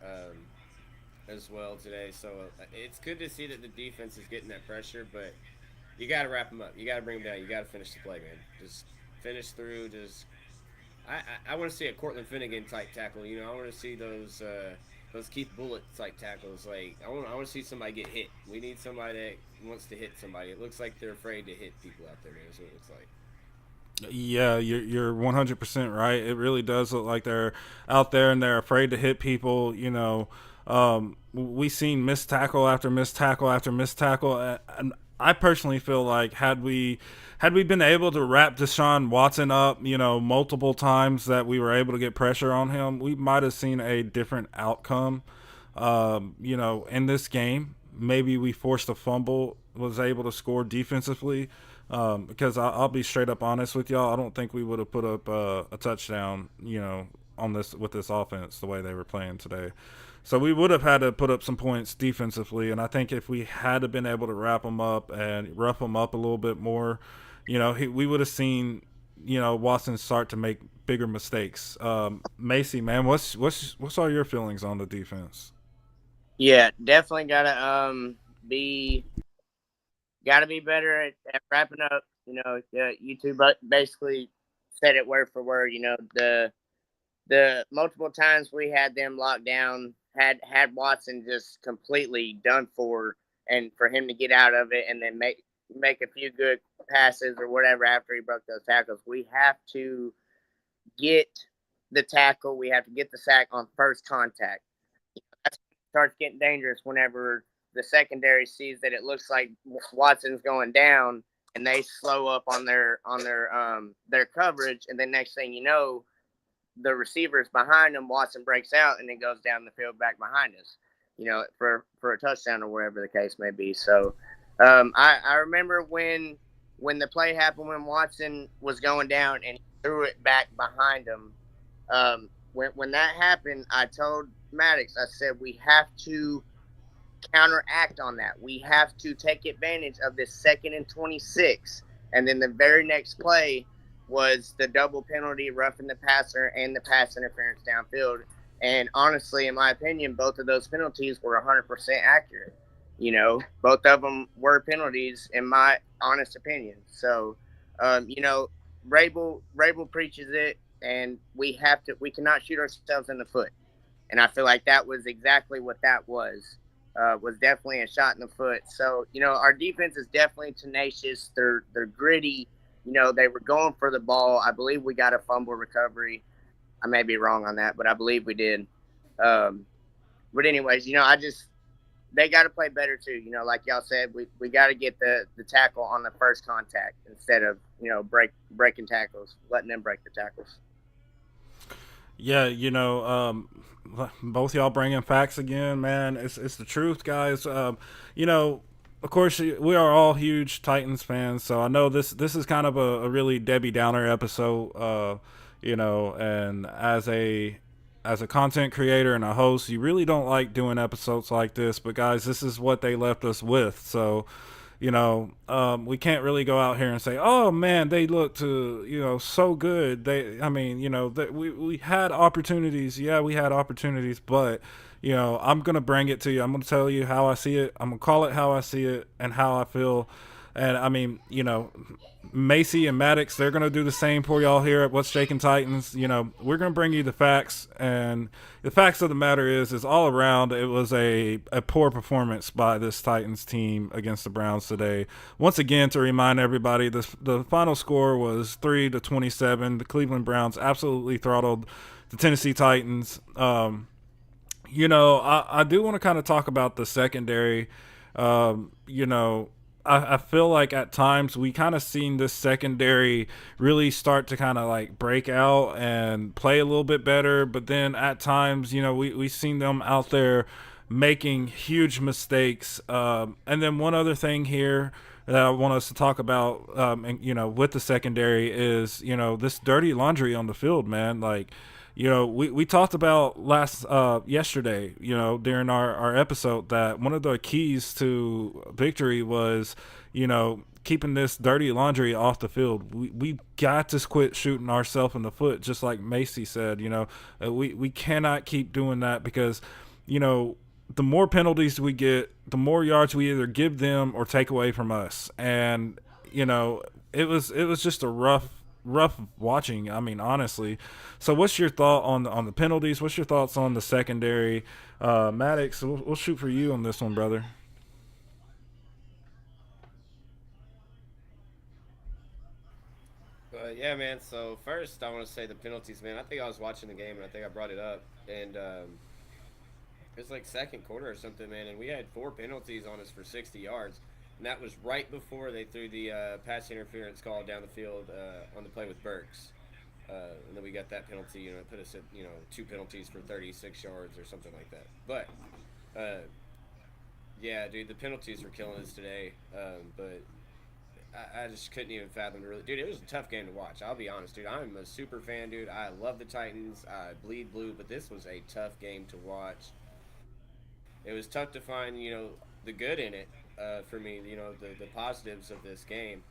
as well today, so it's good to see that the defense is getting that pressure, but you got to wrap them up. You got to bring them down. You got to finish the play, man. Just finish through. I want to see a Cortland Finnegan type tackle. I want to see those Keith Bulluck type tackles. Like I want to see somebody get hit. We need somebody that wants to hit somebody. It looks like they're afraid to hit people out there, man. That's what it looks like. Yeah, you're 100% right. It really does look like they're out there and they're afraid to hit people. We seen missed tackle after missed tackle after missed tackle, and I personally feel like had we been able to wrap Deshaun Watson up, multiple times that we were able to get pressure on him, we might have seen a different outcome. In this game, maybe we forced a fumble, was able to score defensively. Because I'll be straight up honest with y'all, I don't think we would have put up a touchdown, on this with this offense the way they were playing today. So we would have had to put up some points defensively, and I think if we had been able to wrap them up and rough them up a little bit more, we would have seen, Watson start to make bigger mistakes. Macy, man, what's all your feelings on the defense? Yeah, definitely gotta be better at wrapping up. You two basically said it word for word. The multiple times we had them locked down had Watson just completely done for, and for him to get out of it and then make a few good passes or whatever after he broke those tackles. We have to get the tackle. We have to get the sack on first contact. That starts getting dangerous whenever the secondary sees that it looks like Watson's going down, and they slow up on their coverage, and then next thing you know, the receivers behind them, Watson breaks out and then goes down the field back behind us, for a touchdown or whatever the case may be. So I remember when the play happened when Watson was going down and he threw it back behind him. When that happened, I told Maddox, I said, we have to counteract on that. We have to take advantage of this 2nd and 26. And then the very next play was the double penalty, roughing the passer, and the pass interference downfield. And honestly, in my opinion, both of those penalties were 100% accurate. Both of them were penalties, in my honest opinion. So, Rabel preaches it, and we cannot shoot ourselves in the foot. And I feel like that was exactly what that was definitely a shot in the foot. So, our defense is definitely tenacious. They're gritty. They were going for the ball. I believe we got a fumble recovery. I may be wrong on that, but I believe we did. But anyways, they got to play better too. Like y'all said, we got to get the tackle on the first contact instead of breaking tackles, letting them break the tackles. Yeah, both y'all bringing facts again, man. It's the truth, guys. Of course, we are all huge Titans fans, so I know this is kind of a really Debbie Downer episode. And as a content creator and a host, you really don't like doing episodes like this, but guys, this is what they left us with. So, we can't really go out here and say, oh man, they looked so good. We had opportunities. Yeah, we had opportunities, but I'm going to bring it to you. I'm going to tell you how I see it. I'm going to call it how I see it and how I feel. And Macy and Maddox, they're going to do the same for y'all here at What's Shaking Titans. We're going to bring you the facts, and the facts of the matter is all around it was a poor performance by this Titans team against the Browns today. Once again, to remind everybody, the final score was 30-27. The Cleveland Browns absolutely throttled the Tennessee Titans. I do want to kind of talk about the secondary. I feel like at times we kind of seen this secondary really start to kind of like break out and play a little bit better. But then at times, we've seen them out there making huge mistakes. And then one other thing here that I want us to talk about, with the secondary is, this dirty laundry on the field, man. Like, we talked about yesterday, during our episode, that one of the keys to victory was, keeping this dirty laundry off the field. We got to quit shooting ourselves in the foot, just like Macy said. We cannot keep doing that because, the more penalties we get, the more yards we either give them or take away from us. And, it was just a rough watching, honestly. So what's your thought on the penalties? What's your thoughts on the secondary? Maddox, we'll shoot for you on this one, brother. Yeah, man. So first, I want to say the penalties, man. I think I was watching the game, and I think I brought it up. And it was like second quarter or something, man, and we had 4 penalties on us for 60 yards. And that was right before they threw the pass interference call down the field on the play with Burks. And then we got that penalty, it put us at, 2 penalties for 36 yards or something like that. But, yeah, dude, the penalties were killing us today. But I just couldn't even fathom really. Dude, it was a tough game to watch. I'll be honest, dude. I'm a super fan, dude. I love the Titans. I bleed blue, but this was a tough game to watch. It was tough to find, the good in it. For me, the positives of this game.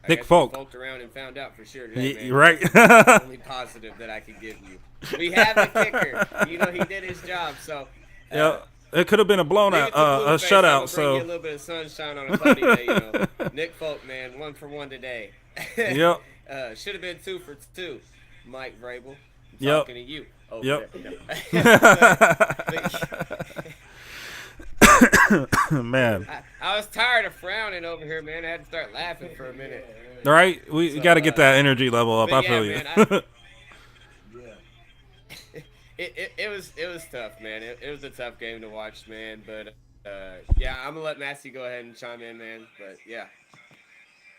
Nick Folk poked around and found out for sure today, man. Right. The only positive that I could give you. We have the kicker. He did his job. So yeah, it could have been a blown out, a shutout. So bring you a little bit of sunshine on a cloudy day. Nick Folk, man, 1 for 1 today. Yep. Should have been 2 for 2. Mike Vrabel, yep. Talking to you. Yep. Man, I was tired of frowning over here, man. I had to start laughing for a minute. Right? We got to get that energy level up. I feel you. Man, it was tough, man. It was a tough game to watch, man. But yeah, I'm gonna let Massey go ahead and chime in, man. But yeah.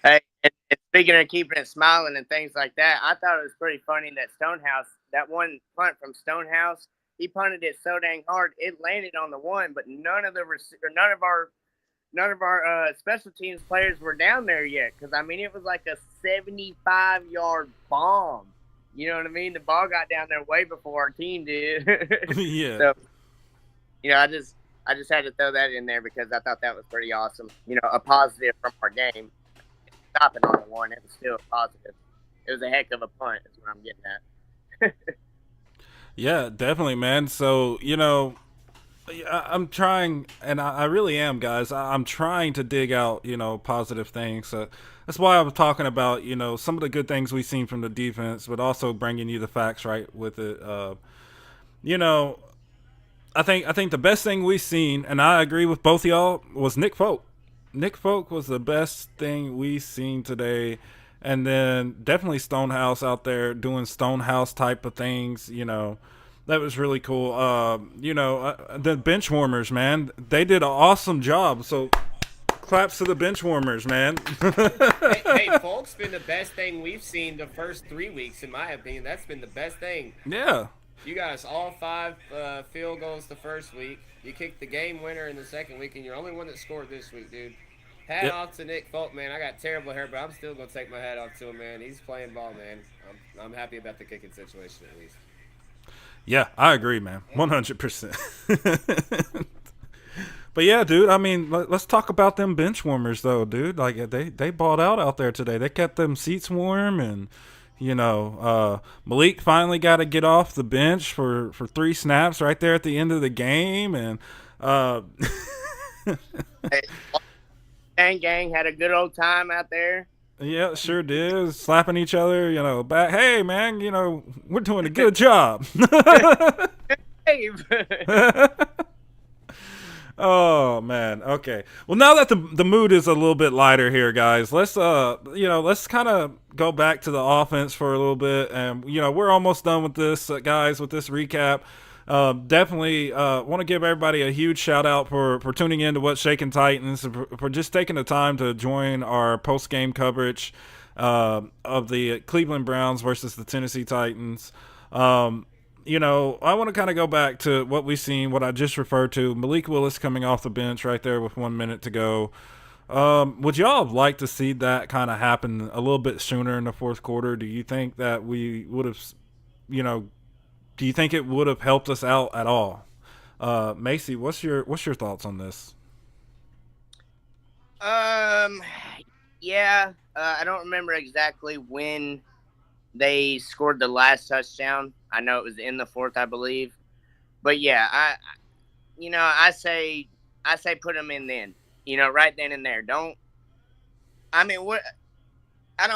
Hey, and speaking of keeping it smiling and things like that, I thought it was pretty funny that Stonehouse, that one punt from Stonehouse, he punted it so dang hard it landed on the one, but none of our special teams players were down there yet. Because it was like a 75-yard bomb. You know what I mean? The ball got down there way before our team did. Yeah. So, I just had to throw that in there because I thought that was pretty awesome. A positive from our game. Stopping on the one, it was still a positive. It was a heck of a punt, is what I'm getting at. Yeah, definitely, man. So, I'm trying, and I really am, guys. I'm trying to dig out, positive things. So that's why I was talking about, some of the good things we've seen from the defense, but also bringing you the facts right with it. I think the best thing we've seen, and I agree with both of y'all, was Nick Folk. Nick Folk was the best thing we've seen today. and then definitely Stonehouse out there doing Stonehouse type of things. That was really cool. The bench warmers, man, they did an awesome job. So claps to the bench warmers, man. Hey, Folk's been the best thing we've seen the first 3 weeks, in my opinion. That's been the best thing. Yeah. You got us all 5 field goals the first week. You kicked the game winner in the second week, and you're the only one that scored this week, dude. Hat off to Nick Folk, man. I got terrible hair, but I'm still going to take my hat off to him, man. He's playing ball, man. I'm happy about the kicking situation, at least. Yeah, I agree, man. 100%. But yeah, dude, I mean, let's talk about them bench warmers, though, dude. Like, they balled out there today. They kept them seats warm, and, Malik finally got to get off the bench for 3 snaps right there at the end of the game, and Gang had a good old time out there. yeah, sure did. Slapping each other, back. Hey, man, we're doing a good job. Hey. Oh man. Okay. Well, now that the mood is a little bit lighter here, guys, let's kind of go back to the offense for a little bit, and we're almost done with this, guys, with this recap. Definitely want to give everybody a huge shout out for tuning in to What's Shaking Titans, for just taking the time to join our post game coverage of the Cleveland Browns versus the Tennessee Titans. I want to kind of go back to what we've seen, what I just referred to. Malik Willis coming off the bench right there with 1 minute to go. Would y'all have liked to see that kind of happen a little bit sooner in the fourth quarter? Do you think that we would have, do you think it would have helped us out at all? Macy, what's your thoughts on this? Yeah, I don't remember exactly when they scored the last touchdown. I know it was in the fourth, I believe. But yeah, I say put them in then. Right then and there. I don't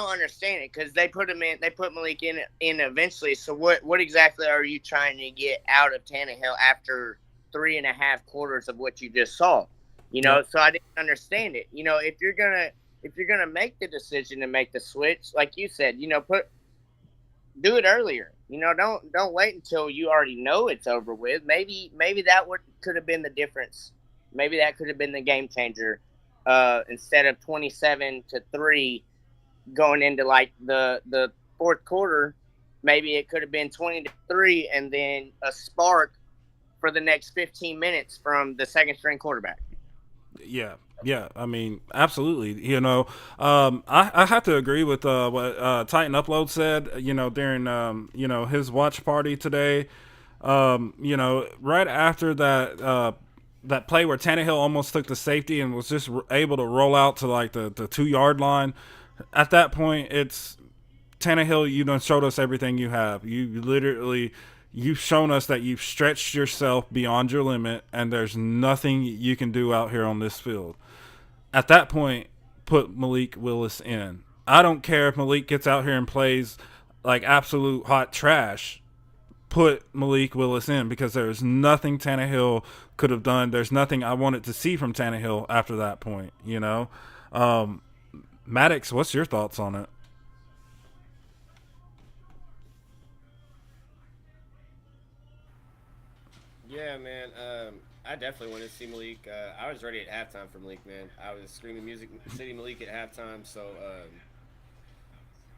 understand it, because they put Malik in eventually. So what exactly are you trying to get out of Tannehill after 3.5 quarters of what you just saw? So I didn't understand it. If you're gonna make the decision to make the switch, like you said, do it earlier. Don't wait until you already know it's over with. Maybe that could have been the difference. Maybe that could have been the game changer. Instead of 27-3 going into like the fourth quarter, maybe it could have been 20-3, and then a spark for the next 15 minutes from the second string quarterback. Yeah. I mean, absolutely. I have to agree with what Titan Upload said. During his watch party today. Right after that play where Tannehill almost took the safety and was just able to roll out to like the 2-yard line. At that point, it's Tannehill. You done showed us everything you have. You've shown us that you've stretched yourself beyond your limit, and there's nothing you can do out here on this field. At that point, put Malik Willis in. I don't care if Malik gets out here and plays like absolute hot trash. Put Malik Willis in, because there's nothing Tannehill could have done. There's nothing I wanted to see from Tannehill after that point, Maddox, what's your thoughts on it? Yeah, man. I definitely want to see Malik. I was ready at halftime for Malik, man. I was screaming Music City Malik at halftime. So,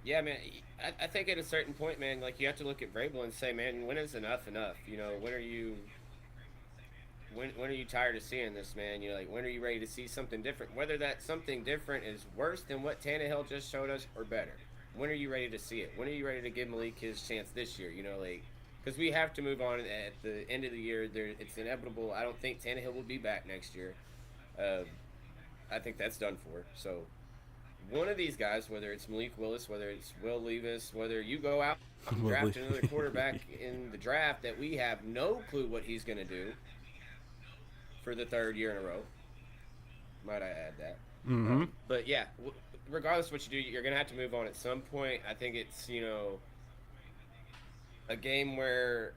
yeah, man. I think at a certain point, man, like you have to look at Vrabel and say, man, when is enough enough? When are you tired of seeing this, man? When are you ready to see something different? Whether that something different is worse than what Tannehill just showed us or better. When are you ready to see it? When are you ready to give Malik his chance this year? Because we have to move on at the end of the year. It's inevitable. I don't think Tannehill will be back next year. I think that's done for. So one of these guys, whether it's Malik Willis, whether it's Will Levis, whether you go out and draft another quarterback in the draft that we have no clue what he's going to do for the 3rd year in a row. Might I add that? Mm-hmm. But yeah, regardless of what you do, you're going to have to move on at some point. I think it's, a game where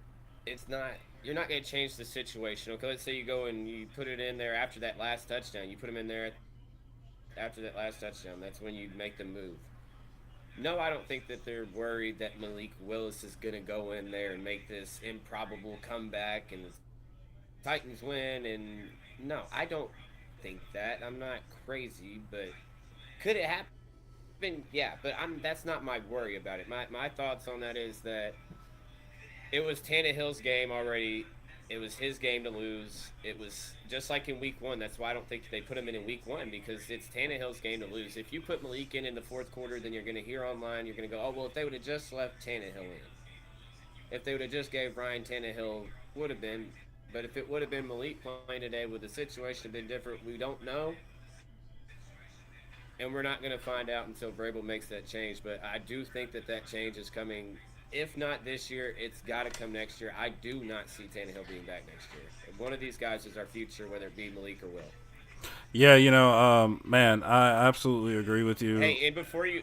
you're not going to change the situation. Okay, let's say you go and you put it in there after that last touchdown. You put them in there after that last touchdown. That's when you make them move. No, I don't think that they're worried that Malik Willis is going to go in there and make this improbable comeback and the Titans win. And no, I don't think that. I'm not crazy, but could it happen? Yeah, but that's not my worry about it. My thoughts on that is that it was Tannehill's game already. It was his game to lose. It was just like in week one. That's why I don't think they put him in week one, because it's Tannehill's game to lose. If you put Malik in the fourth quarter, then you're going to hear online, you're going to go, oh, well, if they would have just left Tannehill in. If they would have just gave Ryan Tannehill, would have been. But if it would have been Malik playing today, would the situation have been different? We don't know. And we're not going to find out until Vrabel makes that change. But I do think that that change is coming. If not this year, it's got to come next year. I do not see Tannehill being back next year. One of these guys is our future, whether it be Malik or Will. Yeah, man, I absolutely agree with you. Hey, and before you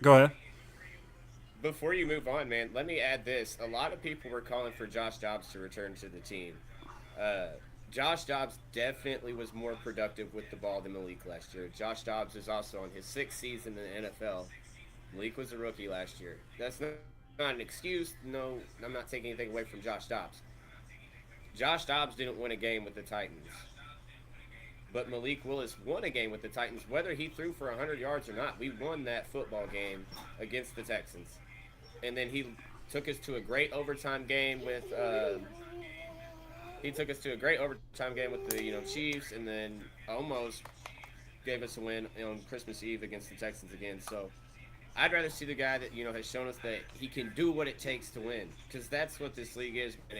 Go move on, man, let me add this. A lot of people were calling for Josh Dobbs to return to the team. Josh Dobbs definitely was more productive with the ball than Malik last year. Josh Dobbs is also on his 6th season in the NFL. Malik was a rookie last year. That's not an excuse. No, I'm not taking anything away from Josh Dobbs. Josh Dobbs didn't win a game with the Titans. But Malik Willis won a game with the Titans. Whether he threw for 100 yards or not, we won that football game against the Texans. And then he took us to a great overtime game with the Chiefs, and then almost gave us a win on Christmas Eve against the Texans again. So I'd rather see the guy that has shown us that he can do what it takes to win, because that's what this league is. And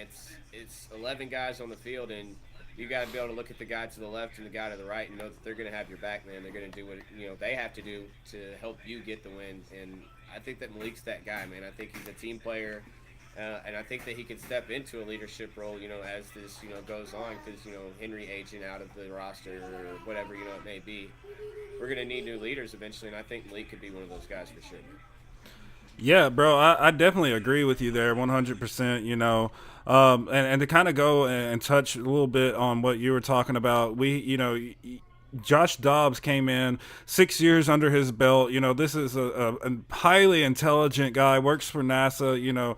it's 11 guys on the field, and you got to be able to look at the guy to the left and the guy to the right and know that they're going to have your back, man. They're going to do what they have to do to help you get the win. And I think that Malik's that guy, man. I think he's a team player, and I think that he can step into a leadership role, as this goes on, because Henry aging out of the roster or whatever it may be. We're going to need new leaders eventually, and I think Malik could be one of those guys for sure. Yeah, bro, I definitely agree with you there 100%, and to kind of go and touch a little bit on what you were talking about, Josh Dobbs came in 6 years under his belt. This is a highly intelligent guy, works for NASA,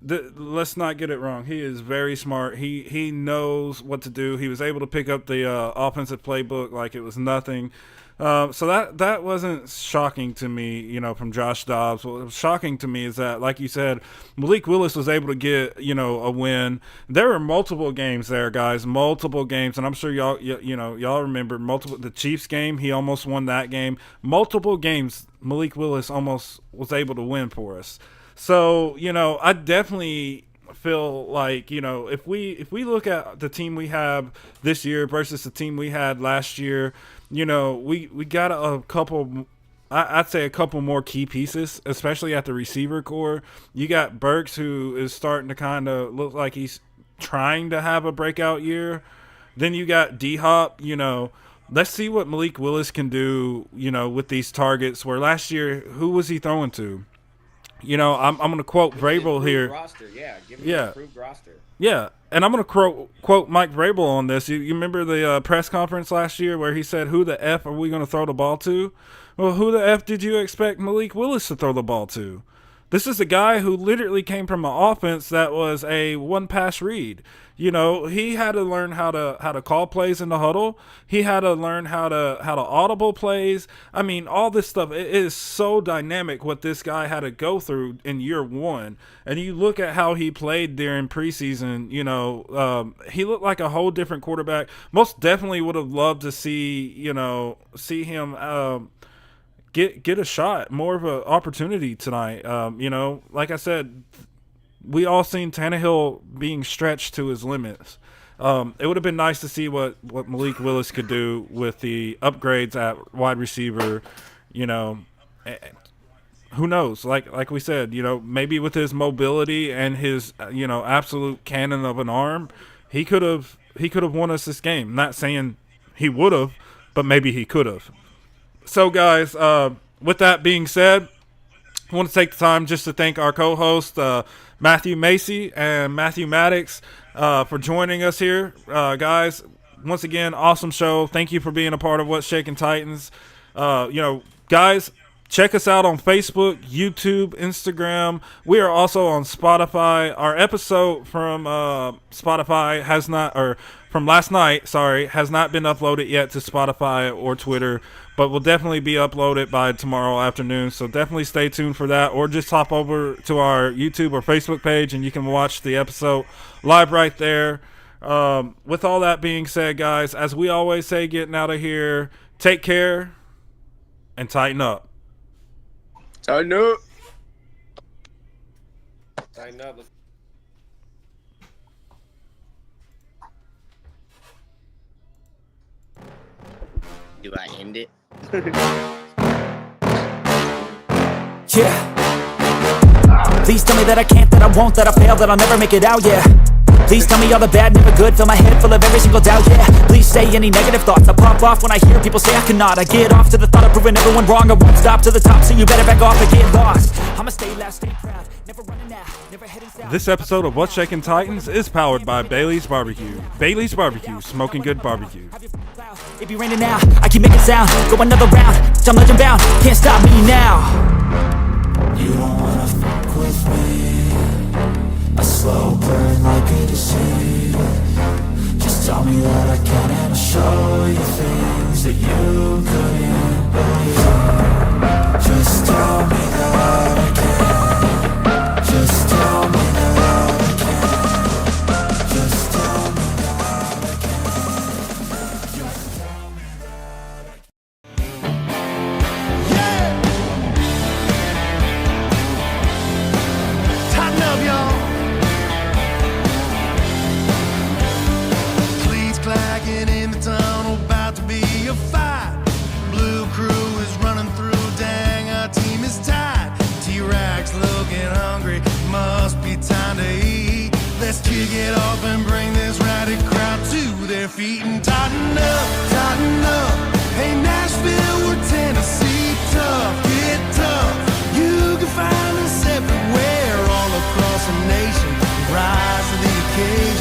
let's not get it wrong. He is very smart. He knows what to do. He was able to pick up the offensive playbook like it was nothing. So that wasn't shocking to me, from Josh Dobbs. What was shocking to me is that, like you said, Malik Willis was able to get, a win. There were multiple games there, guys, multiple games. And I'm sure y'all remember the Chiefs game. He almost won that game. Multiple games, Malik Willis almost was able to win for us. So, I definitely feel like, if we look at the team we have this year versus the team we had last year, we got a couple, I'd say a couple more key pieces, especially at the receiver core. You got Burks, who is starting to kind of look like he's trying to have a breakout year. Then you got D-Hop, let's see what Malik Willis can do, with these targets, where last year, who was he throwing to? I'm going to quote Vrabel here. Roster, yeah. Give him an improved roster. Yeah, and I'm going to quote Mike Vrabel on this. You remember the press conference last year where he said, who the F are we going to throw the ball to? Well, who the F did you expect Malik Willis to throw the ball to? This is a guy who literally came from an offense that was a one-pass read. He had to learn how to call plays in the huddle. He had to learn how to audible plays. I mean, all this stuff, it is so dynamic what this guy had to go through in year one. And you look at how he played during preseason, he looked like a whole different quarterback. Most definitely would have loved to see him get a shot, more of an opportunity tonight. Like I said, we all seen Tannehill being stretched to his limits. It would have been nice to see what Malik Willis could do with the upgrades at wide receiver. Who knows? Like we said, maybe with his mobility and his absolute cannon of an arm, he could have won us this game. Not saying he would have, but maybe he could have. So, guys, with that being said, I want to take the time just to thank our co-host, Matthew Macy and Matthew Maddox, for joining us here. Guys, once again, awesome show. Thank you for being a part of What's Shaking Titans. Guys, Check us out on Facebook, YouTube, Instagram. We are also on Spotify. Our episode from Spotify from last night, has not been uploaded yet to Spotify or Twitter, but will definitely be uploaded by tomorrow afternoon. So definitely stay tuned for that, or just hop over to our YouTube or Facebook page and you can watch the episode live right there. With all that being said, guys, as we always say, getting out of here, take care and tighten up. Tighten up. Tighten up. Do I end it? Yeah. Please tell me that I can't, that I won't, that I fail, that I'll never make it out, yeah. Please tell me all the bad, never good, fill my head full of every single doubt, yeah. Please say any negative thoughts, I pop off when I hear people say I cannot. I get off to the thought of proving everyone wrong, I won't stop to the top, so you better back off and get lost. I'ma stay loud, stay proud, never running out, never heading south. This episode of What's Shaking Titans is powered by Bailey's Barbecue. Bailey's Barbecue, smoking good barbecue. It be raining now, I keep making sound, go another round, I'm legend bound, can't stop me now. You don't wanna fuck with me, a slow burn like a disease. Just tell me that I can and I'll show you things that you couldn't believe. Just tell me that I can, just tell me that I can, just tell me that I can, just tell me that I can. Tighten up, y'all. Cleats clacking in the tunnel, about to be a fight. Blue crew is running through, dang, our team is tied. T-Rex looking hungry, must be time to eat. Let's kick it off and bring this rowdy crowd to their feet and tighten up, tighten up. Hey, Nashville, we're Tennessee, tough, get tough. You can find us everywhere, all across the nation. Rise to the occasion.